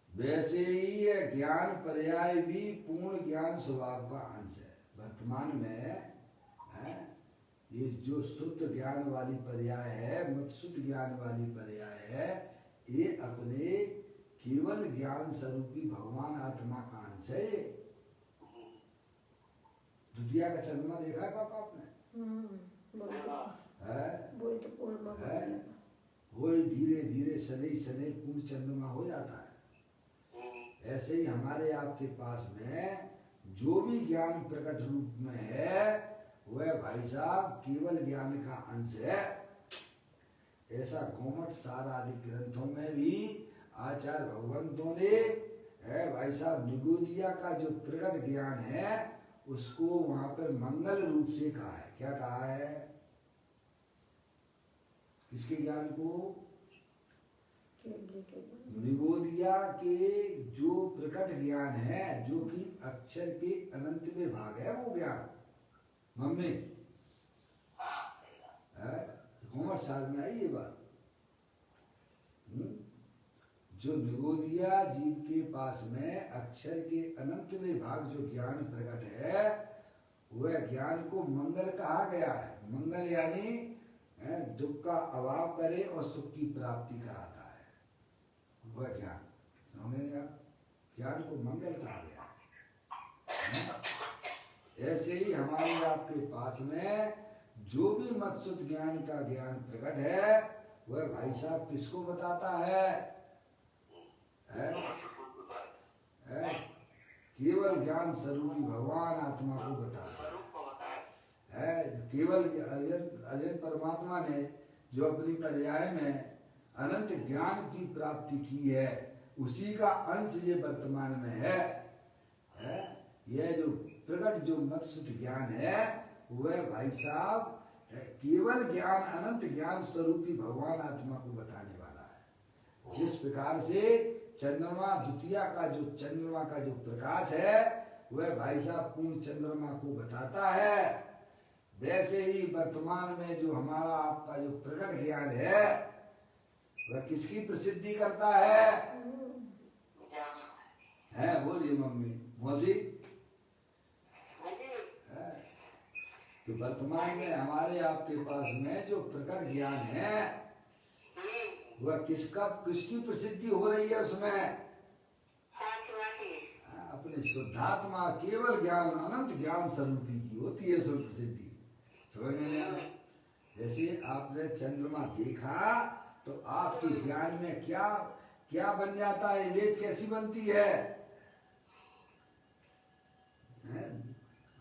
वैसे ही यह ज्ञान पर्याय भी पूर्ण ज्ञान स्वभाव का अंश है। वर्तमान में ये जो शुद्ध ज्ञान वाली पर्याय है, मत्सुद्ध ज्ञान वाली पर्याय है, ये अपने केवल ज्ञान स्वरूपी भगवान आत्मा का अंश है। द्वितीया का चंद्रमा देखा है पापा आपने? वो धीरे धीरे शनि शनि पूर्ण चंद्रमा हो जाता है। ऐसे ही हमारे आपके पास में जो भी ज्ञान प्रकट रूप में है वह भाई साहब केवल ज्ञान का अंश है। ऐसा घूमट सार आदि ग्रंथों में भी आचार्य भगवंतों ने भाई साहब निगोदिया का जो प्रकट ज्ञान है उसको वहां पर मंगल रूप से कहा है। क्या कहा है? किसके ज्ञान को? निगोदिया के जो प्रकट ज्ञान है, जो कि अक्षर के अनंत में भाग है, वो ज्ञान मम्मी घूमट साल में आई ये बात। जो निगोदिया जीव के पास में अक्षर के अनंत में भाग जो ज्ञान प्रकट है, वह ज्ञान को मंगल कहा गया है। मंगल यानी दुख का अभाव करे और सुख की प्राप्ति कराता है, वह ज्ञान। समझे आप? ज्ञान को मंगल कहा गया है। ऐसे ही हमारे आपके पास में जो भी मत्सुद्ध ज्ञान का ज्ञान प्रकट है वह भाई साहब किसको बताता है? केवल ज्ञान स्वरूपी भगवान आत्मा को बताता है। केवल अजय परमात्मा ने जो अपनी पर्याय में अनंत ज्ञान की प्राप्ति की है, उसी का अंश ये वर्तमान में है। यह जो प्रकट जो मत्सुद्ध ज्ञान है वह भाई साहब केवल ज्ञान अनंत ज्ञान स्वरूपी भगवान आत्मा को बताने वाला है। जिस प्रकार से चंद्रमा द्वितीया का जो चंद्रमा का जो प्रकाश है वह भाई साहब पूर्ण चंद्रमा को बताता है, वैसे ही वर्तमान में जो हमारा आपका जो प्रकट ज्ञान है वह किसकी प्रसिद्धि करता है? बोलिए मम्मी मौसी। कि वर्तमान में हमारे आपके पास में जो प्रकट ज्ञान है वह किसकी प्रसिद्धि हो रही है? उसमें अपने शुद्धात्मा केवल ज्ञान अनंत ज्ञान स्वरूपी की होती है उसमें प्रसिद्धि। समझ गए आप? जैसे आपने चंद्रमा देखा तो आपके ज्ञान में क्या क्या बन जाता है, इमेज कैसी बनती है?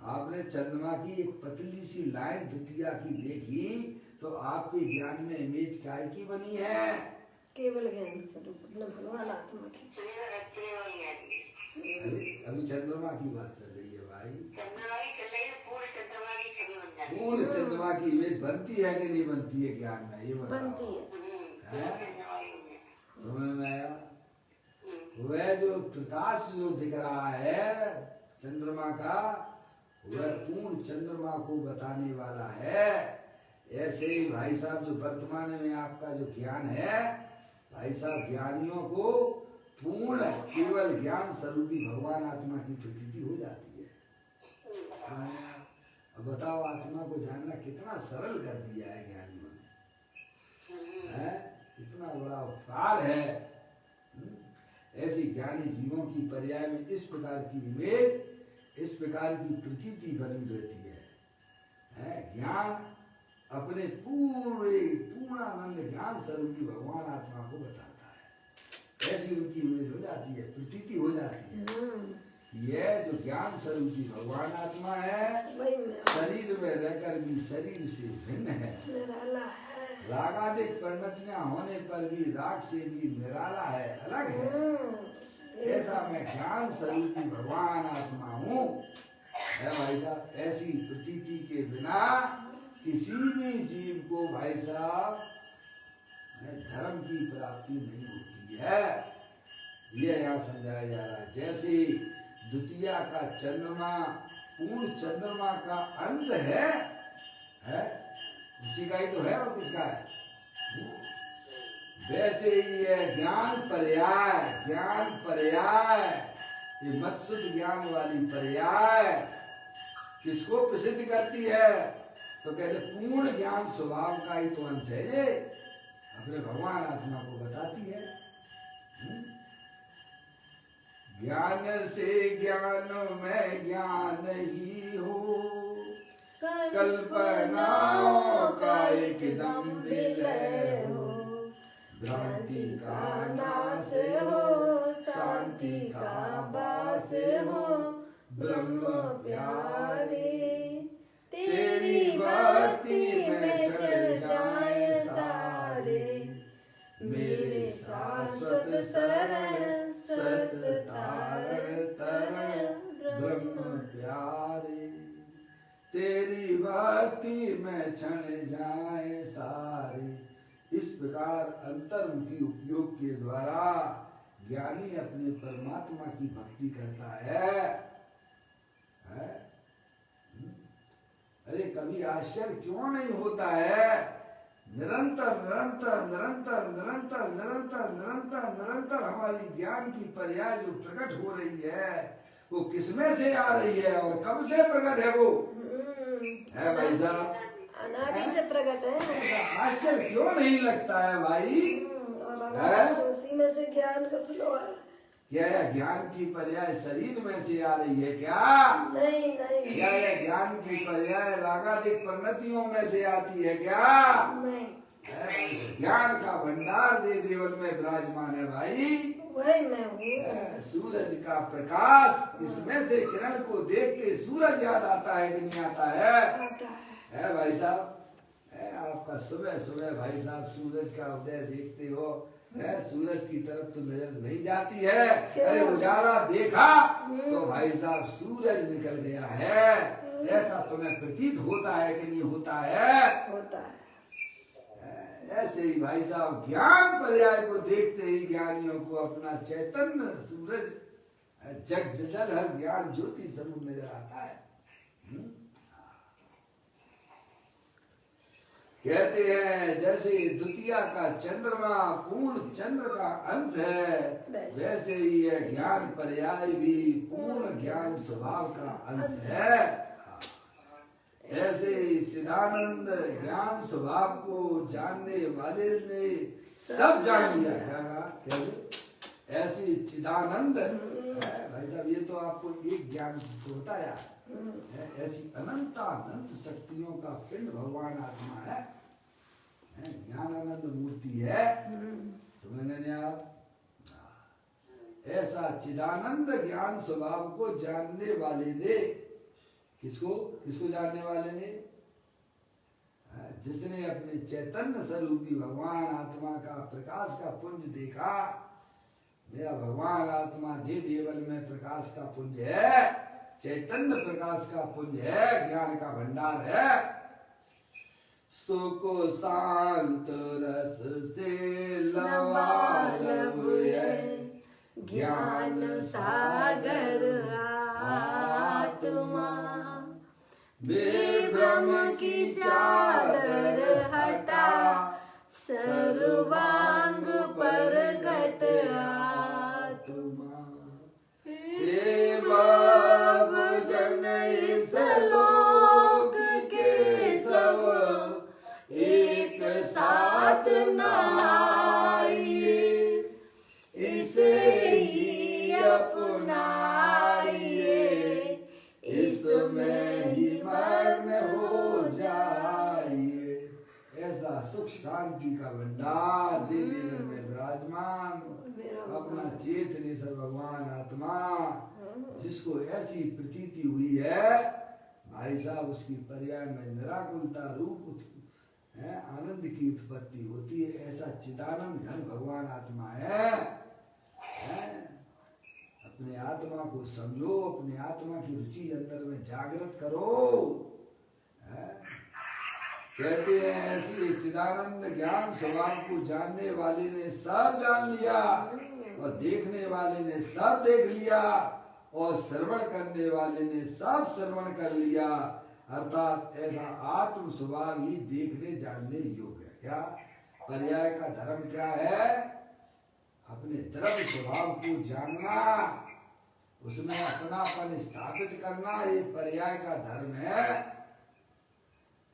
आपने चंद्रमा की एक पतली सी लाइन द्वितीया की देखी तो आपके ज्ञान में इमेज क्या की बनी है? केवल ज्ञान स्वरूप भगवान आत्मा की। अभी चंद्रमा की बात चल रही है भाई। पूर्ण चंद्रमा की इमेज बनती है कि नहीं बनती है ज्ञान में? ये बताओ। बनती है। समझ में आया? वह जो प्रकाश जो दिख रहा है चंद्रमा का वह पूर्ण चंद्रमा को बताने वाला है। ऐसे ही भाई साहब जो वर्तमान में आपका जो ज्ञान है भाई साहब ज्ञानियों को पूर्ण केवल ज्ञान स्वरूपी भगवान आत्मा की प्रतीति हो जाती है। अब बताओ, आत्मा को जानना कितना सरल कर दिया है ज्ञानियों ने, है? कितना बड़ा उपकार है। ऐसी ज्ञानी जीवों की पर्याय में इस प्रकार की इमेज, इस प्रकार की प्रतीति बनी रहती है। ज्ञान अपने पूर्णानंद ज्ञान स्वरूपी भगवान आत्मा को बताता है। ऐसी उनकी इमेज हो जाती है, प्रतीति हो जाती है। यह जो ज्ञान स्वरूपी भगवान आत्मा है, शरीर में रहकर भी शरीर से भिन्न है, रागादिक परिणतियां होने पर भी राग से भी निराला है, अलग है। ऐसा मैं ज्ञान स्वरूपी भगवान आत्मा हूँ, है भाई साहब। ऐसी प्रतीति के बिना किसी भी जीव को भाई साहब धर्म की प्राप्ति नहीं होती है। यह यहाँ समझाया जा रहा है। जैसे द्वितीया का चंद्रमा पूर्ण चंद्रमा का अंश है? उसी का ही तो है, और किसका है? वैसे ही है ज्ञान पर्याय, ये मत्सुद ज्ञान वाली पर्याय किसको प्रसिद्ध करती है? तो कहते पूर्ण ज्ञान स्वभाव का ही तो अंश है, ये अपने भगवान आत्मा को बताती है। ज्ञान से ज्ञान में ज्ञान ही हो, कल्पनाओं का एकदम विलय हो, भ्रांति का नाश हो, शांति का वास हो, ब्रह्म प्यारे तेरी भक्ति में चढ़ जाए सारे, मेरे शाश्वत शरण सत तारण तरण ब्रह्म प्यारे, तेरी भक्ति में क्षण जाए सारे। इस प्रकार अंतर्मुखी उपयोग के द्वारा ज्ञानी अपने परमात्मा की भक्ति करता है? अरे कभी आश्चर्य क्यों नहीं होता है? निरंतर निरंतर निरंतर निरंतर निरंतर निरंतर निरंतर हमारी ज्ञान की पर्याय जो प्रकट हो रही है, वो किसमें से आ रही है और कब से प्रकट है? वो है भाई साहब, अनादि से प्रकट है। आश्चर्य क्यों नहीं लगता है भाई? और अनादि से उसी में से ज्ञान का फ्लो आ रहा है। क्या यह ज्ञान की पर्याय शरीर में से आ रही है क्या? नहीं। क्या यह ज्ञान की पर्याय रागादिक परिणतियों में से आती है क्या? नहीं। ज्ञान का भंडार दे देवल में विराजमान है भाई, वही मैं हूँ। सूरज का प्रकाश, इसमें से किरण को देख के सूरज याद आता है कि नहीं आता है? आता है भाई साहब। आपका सुबह सुबह भाई साहब सूरज का उदय देखते हो, सूरज की तरफ तो नजर नहीं जाती है। अरे उजाला देखा तो भाई साहब सूरज निकल गया है, ऐसा तुम्हें प्रतीत होता है कि नहीं होता है? होता है। ऐसे ही भाई साहब ज्ञान पर्याय को देखते ही ज्ञानियों को अपना चैतन्य सूरज जग जल हर ज्ञान ज्योति स्वरूप नजर आता है। कहते हैं जैसे द्वितीया का चंद्रमा पूर्ण चंद्र का अंश है, वैसे ही यह ज्ञान पर्याय भी पूर्ण ज्ञान स्वभाव का अंश है। ऐसे चिदानंद ज्ञान स्वभाव को जानने वाले ने सब जान लिया। क्या ऐसी चिदानंद भाई साहब, ये तो आपको एक ज्ञान को बताया। ऐसी अनंत शक्तियों का पिंड भगवान आत्मा है, ज्ञानानंद मूर्ति है। तो मैंने आप ऐसा चिदानंद ज्ञान स्वभाव को जानने वाले ने, किसको जानने वाले ने? जिसने अपने चैतन्य स्वरूपी भगवान आत्मा का प्रकाश का पुंज देखा। मेरा भगवान आत्मा दे देवल में प्रकाश का पुंज है, चैतन्य प्रकाश का पुंज है, ज्ञान का भंडार है। सुको शांत रस से लबालब है, ज्ञान सागर आत्मा, बेभ्रम की चादर हटा, सर्वांग प्रगट ही अपनाइए, इसमें ही मग्न हो जाइए। ऐसा सुख शांति का भंडार दे जीवन में विराजमान अपना चेतनेश्वर भगवान आत्मा, जिसको ऐसी प्रतीति हुई है भाई साहब, उसकी पर्याय में निराकुलता रूप है, आनंद की उत्पत्ति होती है। ऐसा चिदानंद घन भगवान आत्मा है। अपने आत्मा को समझो, अपने आत्मा की रुचि अंदर में जागृत करो। कहते हैं ऐसी चिदानंद ज्ञान स्वभाव को जानने वाले ने सब जान लिया, और देखने वाले ने सब देख लिया, और श्रवण करने वाले ने सब श्रवण कर लिया। अर्थात ऐसा आत्म स्वभाव ही देखने जानने योग्य है। क्या पर्याय का धर्म क्या है? अपने द्रव्य स्वभाव को जानना, उसमें अपनापन स्थापित करना, ये पर्याय का धर्म है।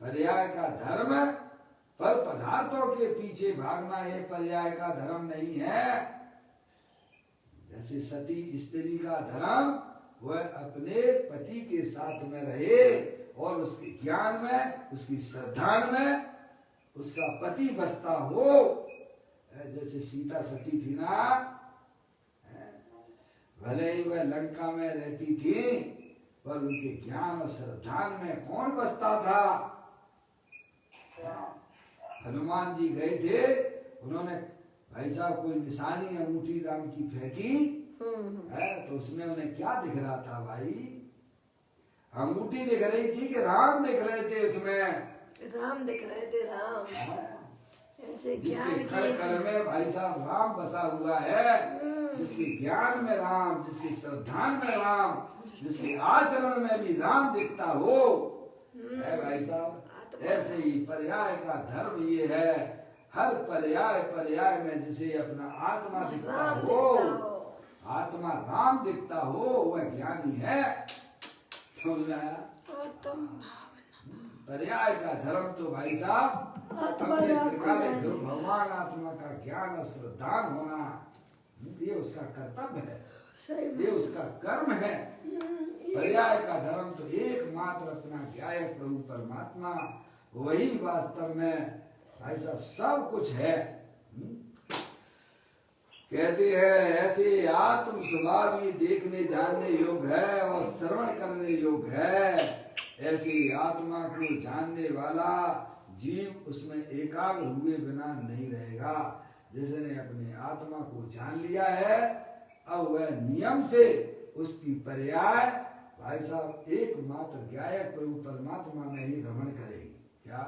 पर्याय का धर्म पर पदार्थों के पीछे भागना, ये पर्याय का धर्म नहीं है। जैसे सती स्त्री का धर्म वह अपने पति के साथ में रहे और उसके ज्ञान में, उसकी श्रद्धा में उसका पति बसता हो। जैसे सीता सती थी ना, भले ही वह लंका में रहती थी, पर उनके ज्ञान और श्रद्धा में कौन बसता था? हनुमान जी गए थे, उन्होंने भाई साहब कोई निशानी अंगूठी राम की फेंकी है, तो उसमें उन्हें क्या दिख रहा था भाई? अंगूठी दिख रही थी कि राम दिख रहे थे? उसमें राम दिख रहे थे। राम ऐसे जिसके कण में भाई साहब राम बसा हुआ है, जिसके ज्ञान में राम, जिसकी श्रद्धा में राम, जिसके आचरण में भी राम दिखता हो, है भाई साहब। ऐसे ही पर्याय का धर्म ये है, हर पर्याय में जिसे अपना आत्मा दिखता हो, आत्मा राम दिखता हो, वह ज्ञानी है। समझना? पर्याय का धर्म तो भाई साहब अपने भगवान आत्मा का ज्ञान और श्रद्धा होना, ये उसका कर्तव्य है, ये उसका कर्म है। पर्याय का धर्म तो एकमात्र अपना ज्ञायक प्रभु परमात्मा, वही वास्तव में भाई साहब सब कुछ है। कहते हैं ऐसे आत्म स्वभाव ही देखने जानने योग्य है और श्रवण करने योग्य है। ऐसी आत्मा को जानने वाला जीव उसमें एकाग्र हुए बिना नहीं रहेगा। जिसने अपने आत्मा को जान लिया है, अब वह नियम से उसकी पर्याय भाई साहब एकमात्र ज्ञायक प्रभु परमात्मा में ही रमण करेगी। क्या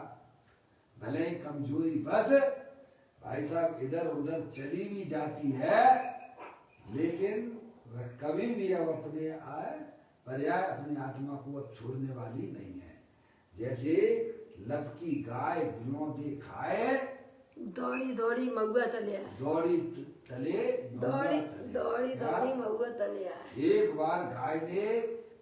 भले ही कमजोरी बस भाई साहब इधर उधर चली भी जाती है, लेकिन वह कभी भी अब अपने पर्याय अपनी आत्मा को अब छोड़ने वाली नहीं है। जैसे लपकी गाय बिलों दे खाए, दौड़ी दौड़ी महुआ तले आए, दौड़ी तले दौड़ी महुआ तले आए। एक बार गाय ने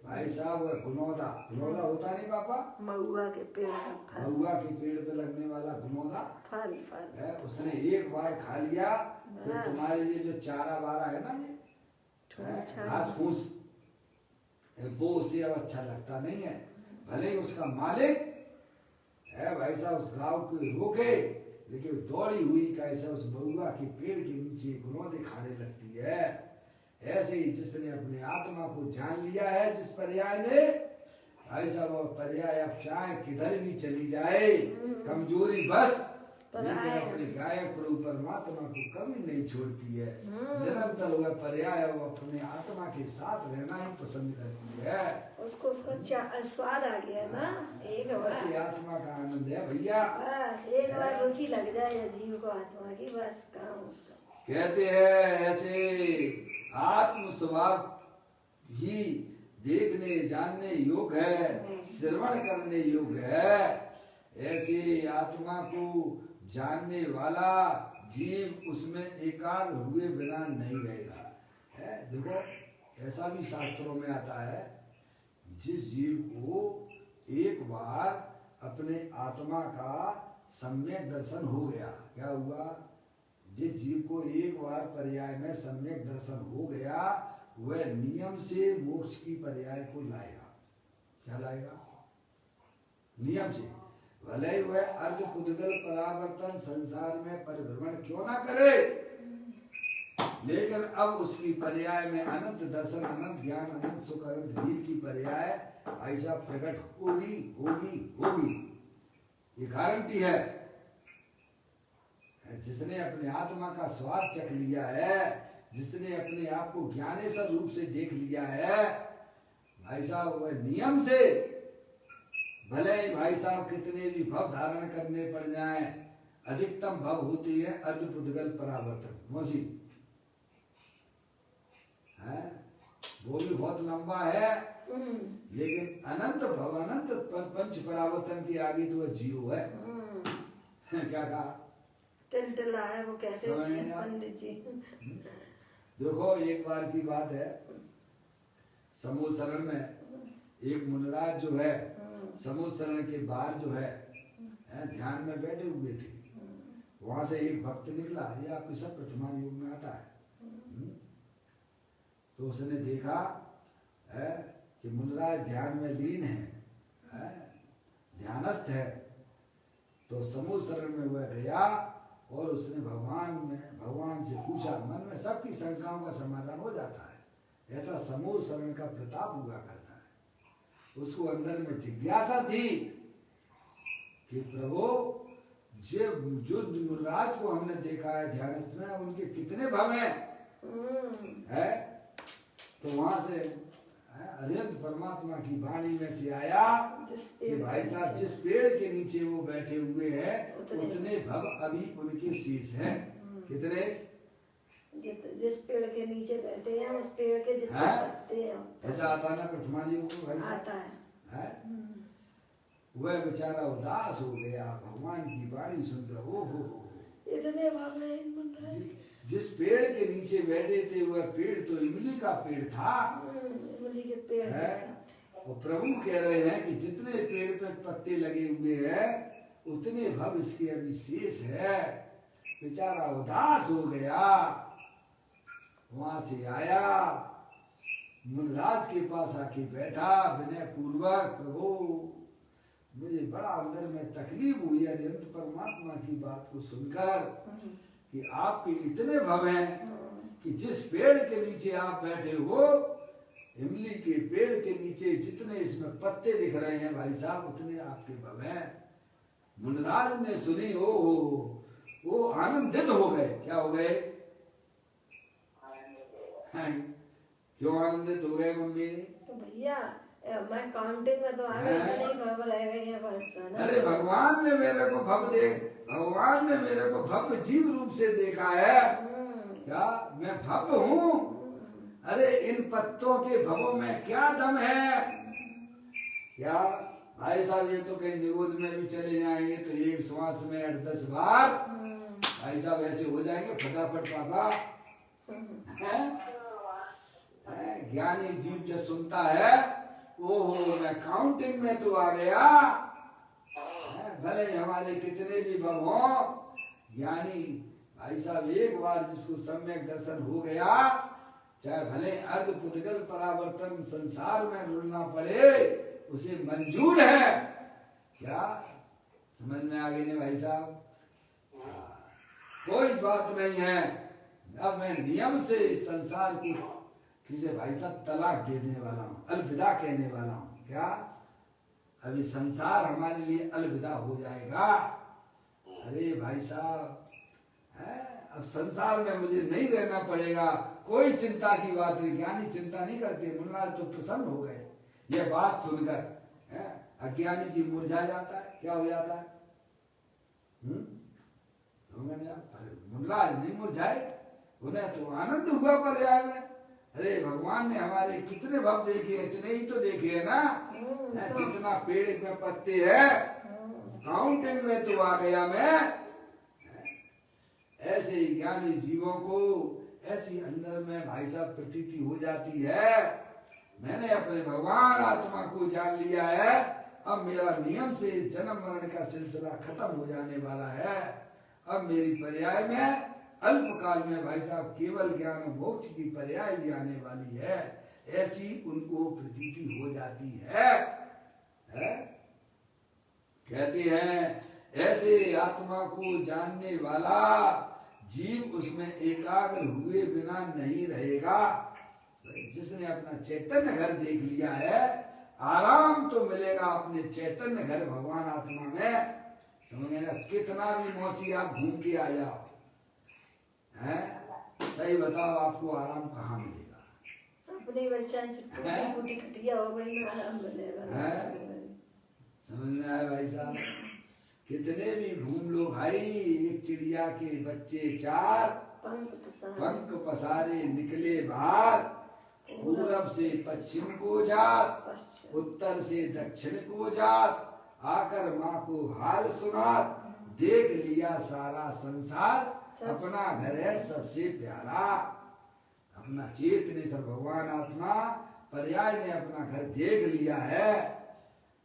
भाई साहब गुनौदा होता नहीं पापा, महुआ के पेड़ का महुआ के पेड़ पे लगने वाला गुनौदा फल है, उसने एक बार खा लिया, तो तुम्हारे ये जो चारा वारा है ना, ये घास फूस, वो उसे अब अच्छा लगता नहीं है। भले ही उसका मालिक है भाई साहब उस गांव को रोके, लेकिन दौड़ी हुई कैसे उस महुआ के पेड़ के नीचे गुनौदे खाने लगती है। ऐसे ही जिसने अपने आत्मा को जान लिया है, जिस पर्याय ने भाई साहब पर्याय अब चाहे किधर भी चली जाए, कमजोरी बस, लेकिन अपने गायक प्रभु परमात्मा को कभी नहीं छोड़ती है। निरंतर वह पर्याय वो अपने आत्मा के साथ रहना ही पसंद करती है। उसको स्वाद आ गया ना, एक बार आत्मा का आनंद है भैया, एक बार रुचि लग जाए जीव को आत्मा की, बस काम उसका। कहते हैं ऐसे आत्म स्वभाव ही देखने जानने योग्य है, श्रवण करने योग्य है। ऐसे आत्मा को जानने वाला जीव उसमें एकाग्र हुए बिना नहीं रहेगा। है देखो, ऐसा भी शास्त्रों में आता है, जिस जीव को एक बार अपने आत्मा का सम्यक दर्शन हो गया, क्या हुआ? जिस जीव को एक बार पर्याय में सम्यक दर्शन हो गया वह नियम से मोक्ष की पर्याय को लाएगा। क्या लाएगा? नियम से। भले ही वह अर्ध पुद्गल परावर्तन संसार में परिभ्रमण क्यों ना करे, लेकिन अब उसकी पर्याय में अनंत दर्शन, अनंत ज्ञान, अनंत सुख, अनंत वीर की पर्याय ऐसा प्रकट होगी होगी होगी। ये गारंटी है। जिसने अपने आत्मा का स्वाद चख लिया है, जिसने अपने आप को ज्ञानेश्वर रूप से देख लिया है, भाई साहब वह नियम से, भले ही भाई साहब कितने भी भव धारण करने पड़ जाएं, अधिकतम भव होती है अर्ध पुद्गल परावर्तन। मौसी है वो भी बहुत लंबा है, लेकिन अनंत भव, अनंत पंच परावर्तन के आगे तो वह जीरो है। क्या कहा? टलटला है वो, कहते हैं पंडित जी। देखो एक बार की बात है, समूह शरण में एक मुनिराज जो है समूह शरण के बाहर जो है ध्यान में बैठे हुए थे। वहां से एक भक्त निकला, ये आपके सब प्रथमान युग में आता है। तो उसने देखा कि मुनिराज ध्यान में लीन है, ध्यानस्थ है। तो समूह शरण में वह गया और उसने भगवान से पूछा। मन में सबकी शंकाओं का समाधान हो जाता है, ऐसा समूह शरण का प्रताप हुआ करता है। उसको अंदर में जिज्ञासा थी कि प्रभु जो मुनिराज को हमने देखा है ध्यानस्थ में, उनके कितने भव है? तो वहां से अरिहंत परमात्मा की वाणी में से आया कि भाई साहब जिस पेड़ के नीचे वो बैठे हुए हैं उतने भव अभी उनके शेष हैं। कितने? जिस पेड़ के नीचे बैठे हैं उस पेड़ के जितने पत्ते हैं। ऐसा आता ना प्रथमान युग को भाई आता है। वह बेचारा उदास हो गया भगवान की वाणी सुनकर। हो इतने भव हैं। जिस पेड़ के नीचे बैठे थे वह पेड़ तो इमली का पेड़ था। इमली के पेड़ है। और प्रभु कह रहे हैं कि जितने पेड़ पे पत्ते लगे हुए हैं उतने भव इसके अभी शेष है। बेचारा उदास हो गया। वहां से आया, मुनिराज के पास आके बैठा विनय पूर्वक, प्रभु मुझे बड़ा अंदर में तकलीफ हुई अरिहंत परमात्मा की बात को सुनकर कि आपके इतने भव हैं कि जिस पेड़ के नीचे आप बैठे हो, इमली के पेड़ के नीचे जितने इसमें पत्ते दिख रहे हैं भाई साहब उतने आपके भव हैं। मुनिराज ने सुनी, वो आनंदित हो गए। क्या हो गए? क्यों आनंदित हो गए मम्मी? तो भैया मैं काउंटिंग में तो आ गई, नहीं भव रह गई है बस। अरे भगवान ने मेरे को भगवान ने मेरे को भव्य जीव रूप से देखा है। क्या मैं भव्य हूँ? अरे इन पत्तों के भवों में क्या दम है? क्या भाई साहब ये तो कहीं निगोद में भी चले जाएंगे तो एक श्वास में 8-10 बार भाई साहब ऐसे हो जाएंगे फटाफट पापा। ज्ञानी जीव जब सुनता है ओहो मैं काउंटिंग में तो आ गया, भले हमारे कितने भी भव हों, ज्ञानी भाई साहब एक बार जिसको सम्यक दर्शन हो गया, चाहे भले अर्ध पुद्गल परावर्तन संसार में रुलना पड़े, उसे मंजूर है। क्या समझ में आ गई ना भाई साहब? कोई बात नहीं है। अब मैं नियम से इस संसार को किसी भाई साहब तलाक दे देने वाला हूँ, अलविदा कहने वाला हूँ। क्या अभी संसार हमारे लिए अलविदा हो जाएगा? अरे भाई साहब अब संसार में मुझे नहीं रहना पड़ेगा, कोई चिंता की बात नहीं। ज्ञानी चिंता नहीं करते। मुनिराज तो प्रसन्न हो गए यह बात सुनकर। अज्ञानी जी मुरझा जाता है। क्या हो जाता है? मुनिराज नहीं मुरझाए, उन्हें तो आनंद हुआ पर्याय में। अरे भगवान ने हमारे कितने भव देखे, इतने ही तो देखे है ना। जितना पेड़ में पत्ते है काउंटिंग में तो आ गया मैं। ऐसे ही ज्ञानी जीवों को ऐसी अंदर में भाई साहब प्रतीति हो जाती है, मैंने अपने भगवान आत्मा को जान लिया है, अब मेरा नियम से जन्म मरण का सिलसिला खत्म हो जाने वाला है। अब मेरी पर्याय में अल्प काल में भाई साहब केवल ज्ञान मोक्ष की पर्याय भी आने वाली है, ऐसी उनको प्रतीति हो जाती है? कहते हैं ऐसे आत्मा को जानने वाला जीव उसमें एकाग्र हुए बिना नहीं रहेगा। जिसने अपना चैतन्य घर देख लिया है, आराम तो मिलेगा अपने चैतन्य घर भगवान आत्मा में। समझे ना? कितना भी मौसी आप घूम के आ जाओ, हैं? सही बताओ, आपको आराम कहाँ मिलेगा? अपने बच्चा बूटी खटिया हो गई में आराम मिलेगा। समझ में आया भाई साहब? कितने भी घूम लो भाई, एक चिड़िया के बच्चे चार, पंख पसारे निकले बाहर, पूरब से पश्चिम को जात, उत्तर से दक्षिण को जात, आकर माँ को हाल सुनात, देख लिया सारा संसार, अपना घर है सबसे प्यारा। अपना चेतनेश्वर भगवान आत्मा पर्याय ने अपना घर देख लिया है।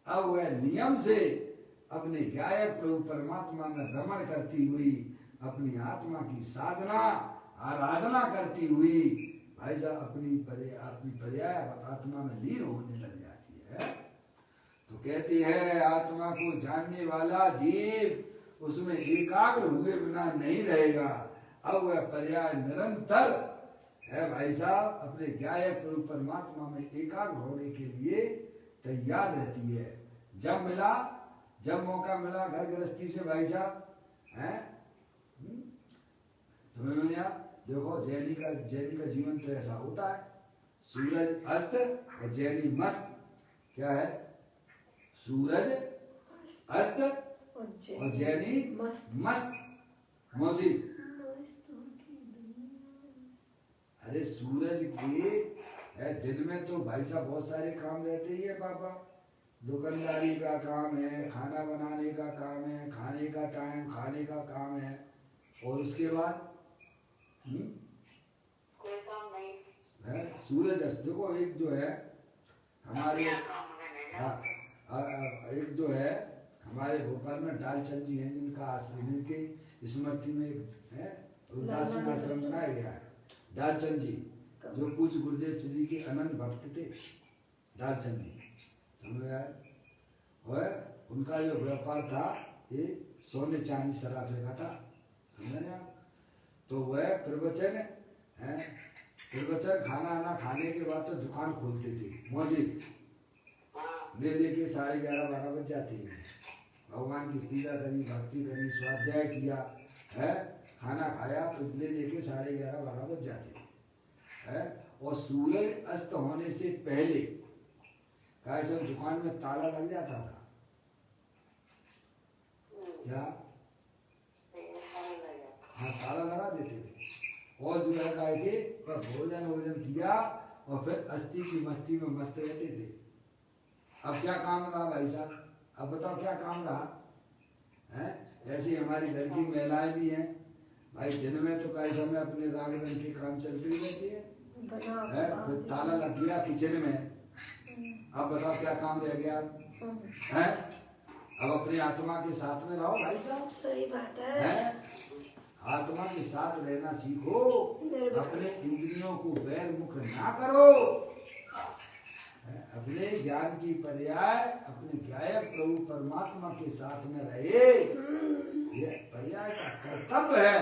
अब वह नियम से अपने गायक प्रभु परमात्मा में रमण करती हुई अपनी आत्मा की साधना आराधना करती हुई भाई साहब अपनी पर्याय आत्मा में लीन होने लग जाती है। तो कहते हैं आत्मा को जानने वाला जीव उसमें एकाग्र हुए बिना नहीं रहेगा। अब वह पर्याय निरंतर है भाई साहब अपने गायक प्रभु परमात्मा में एकाग्र होने के लिए तैयार रहती है। जब मिला, जब मौका मिला घर गृहस्थी से भाई साहब, हैं? समझ में आया? देखो जैनी का जीवन तो ऐसा होता है, सूरज अस्त और जैनी मस्त। क्या है? सूरज अस्त और जैनी मस्त। मौसी, अरे सूरज के दिन में तो भाई साहब बहुत सारे काम रहते ही है पापा। दुकानदारी का काम है, खाना बनाने का काम है, खाने का टाइम खाने का काम है, और उसके बाद कोई काम नहीं है सूरज अस्त। देखो एक जो है हमारे एक जो है हमारे भोपाल में डालचंद जी हैं, जिनका आश्रम जिनके स्मृति में है उदासीन आश्रम बनाया गया है। डालचंद जी जो पूज्य गुरुदेव श्री के अनंत भक्त थे, डालचंद जी समझ आए? और उनका जो व्यापार था ये सोने चांदी शराफे का था, समझ आप? तो वह प्रवचन है, प्रवचन खाना खाने के बाद तो दुकान खोलते थे मौजी, ले के 11:30-12 बज जाते हैं। भगवान की पूजा करी, भक्ति करी, स्वाध्याय किया है, खाना खाया तो ले के 11:30-12 बज जाते थे है। और सूरज अस्त होने से पहले क्या सब दुकान में ताला लग जाता था क्या? हाँ, ताला लगा देते थे। और जो है काय के भोजन किया और फिर अस्थि की मस्ती में मस्त रहते थे। अब क्या काम रहा भाई साहब? अब बताओ क्या काम रहा है? ऐसी हमारी घर की महिलाएं भी हैं भाई, दिन में तो कई समय अपने राग रंग के काम चलते ही रहती है, फिर ताला लग गया किचन में। अब बताओ क्या काम रह गया है? अब अपने आत्मा के साथ में रहो भाई साहब। सही बात है? आत्मा के साथ रहना सीखो, अपने इंद्रियों को बैर मुख ना करो, अपने ज्ञान की पर्याय अपने गायक प्रभु परमात्मा के साथ में रहे, यह पर्याय का कर्तव्य है।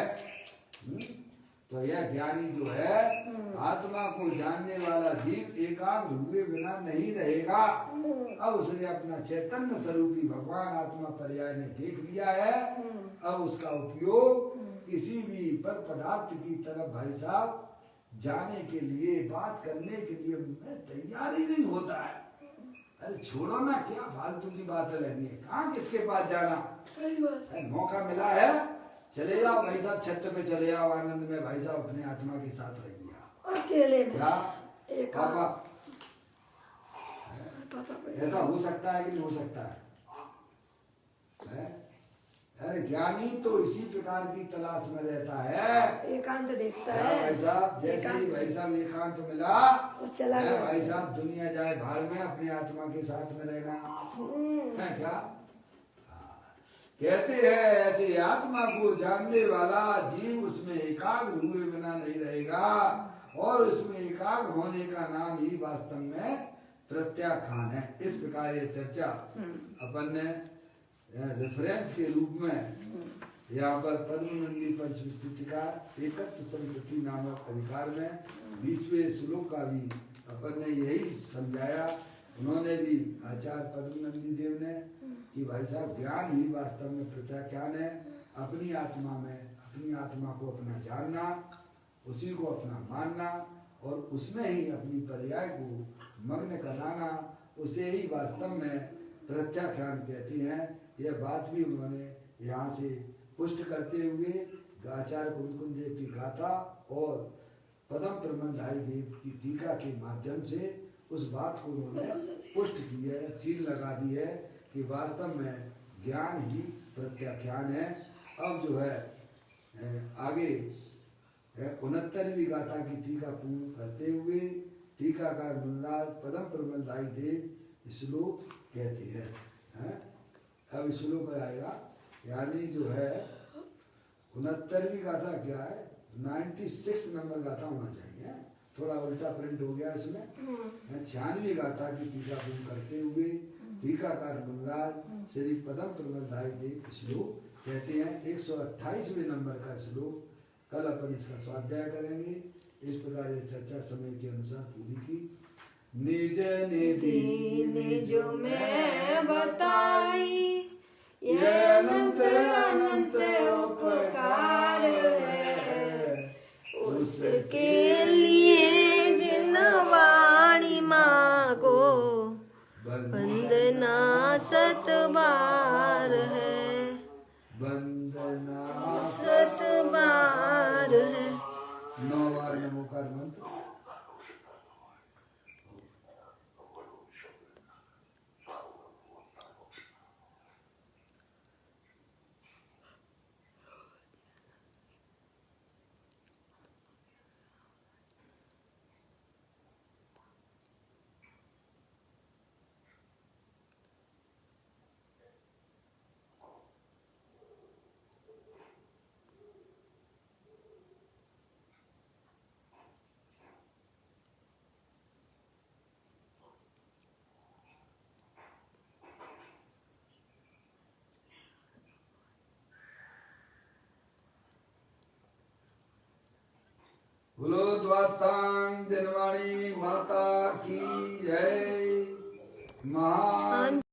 तो यह ज्ञानी जो है आत्मा को जानने वाला जीव एकाग्र हुए बिना नहीं रहेगा। अब उसने अपना चैतन्य स्वरूपी भगवान आत्मा पर्याय ने देख लिया है। अब उसका उपयोग किसी भी पर पदार्थ की तरफ भाई साहब जाने के लिए, बात करने के लिए तैयार ही नहीं होता है। अरे छोड़ो ना, क्या फालतू की बातें लगी है, कहाँ किसके पास जाना। सही बात है। मौका मिला है चले जाओ भाई साहब, छत पे चले जाओ, आनंद में भाई साहब अपने आत्मा के साथ रहिए अकेले में। क्या पापा ऐसा हो सकता है कि नहीं हो सकता है? अरे ज्ञानी तो इसी प्रकार की तलाश में रहता है, एकांत देखता है भाई साहब। जैसे ही भाई साहब एकांत मिला चला गया भाई साहब, दुनिया जाए भाड़ में, अपने आत्मा के साथ में रहना है क्या? कहते हैं ऐसे आत्मा को जानने वाला जीव उसमें एकाग्र हुए बिना नहीं रहेगा, और उसमें एकाग्र होने का नाम ही वास्तव में प्रत्याख्यान है। इस प्रकार ये चर्चा अपन ने रेफरेंस के रूप में यहाँ पर पद्मनंदी पंचविंशति का एकत्व संप्रति नामक अधिकार में 20वें श्लोक का भी अपन ने यही समझाया। उन्होंने भी आचार्य पद्मनंदी देव ने कि भाई साहब ज्ञान ही वास्तव में प्रत्याख्यान है। अपनी आत्मा में अपनी आत्मा को अपना जानना, उसी को अपना मानना और उसमें ही अपनी पर्याय को मग्न कराना, उसे ही वास्तव में प्रत्याख्यान कहती हैं। यह बात भी उन्होंने यहाँ से पुष्ट करते हुए आचार्य कुंकुम देव की गाथा और पदम प्रबंधाई देव की टीका के माध्यम से उस बात को उन्होंने पुष्ट की है, सील लगा दी है कि वास्तव में ज्ञान ही प्रत्याख्यान है। अब जो है आगे 69वीं गाथा की टीका पूर्ण करते हुए टीकाकार मुनराज पदम प्रबंधाई देव श्लोक कहते हैं। अब श्लोक आएगा, यानी जो है 69वीं गाथा क्या है, 96 नंबर गाथा होना चाहिए, थोड़ा उल्टा प्रिंट हो गया इसमें। 96वीं गाथा की टीका पूर्ण करते हुए टीकाकार मुनराज श्री पदम प्रबंधाई देव श्लोक कहते हैं। 128वें नंबर का श्लोक कल अपन इसका स्वाध्याय करेंगे। इस प्रकार ये चर्चा समय के अनुसार पूरी की। निज निधि निज में बताई ये अनंत अनंत उपकार है, उसके लिए जिन वाणी मांगो वंदना सत बार है, वंदना सत बार है। 9 बार नमोकार मंत्र। बोलो द्वादशांग जनवाणी माता की जय। महा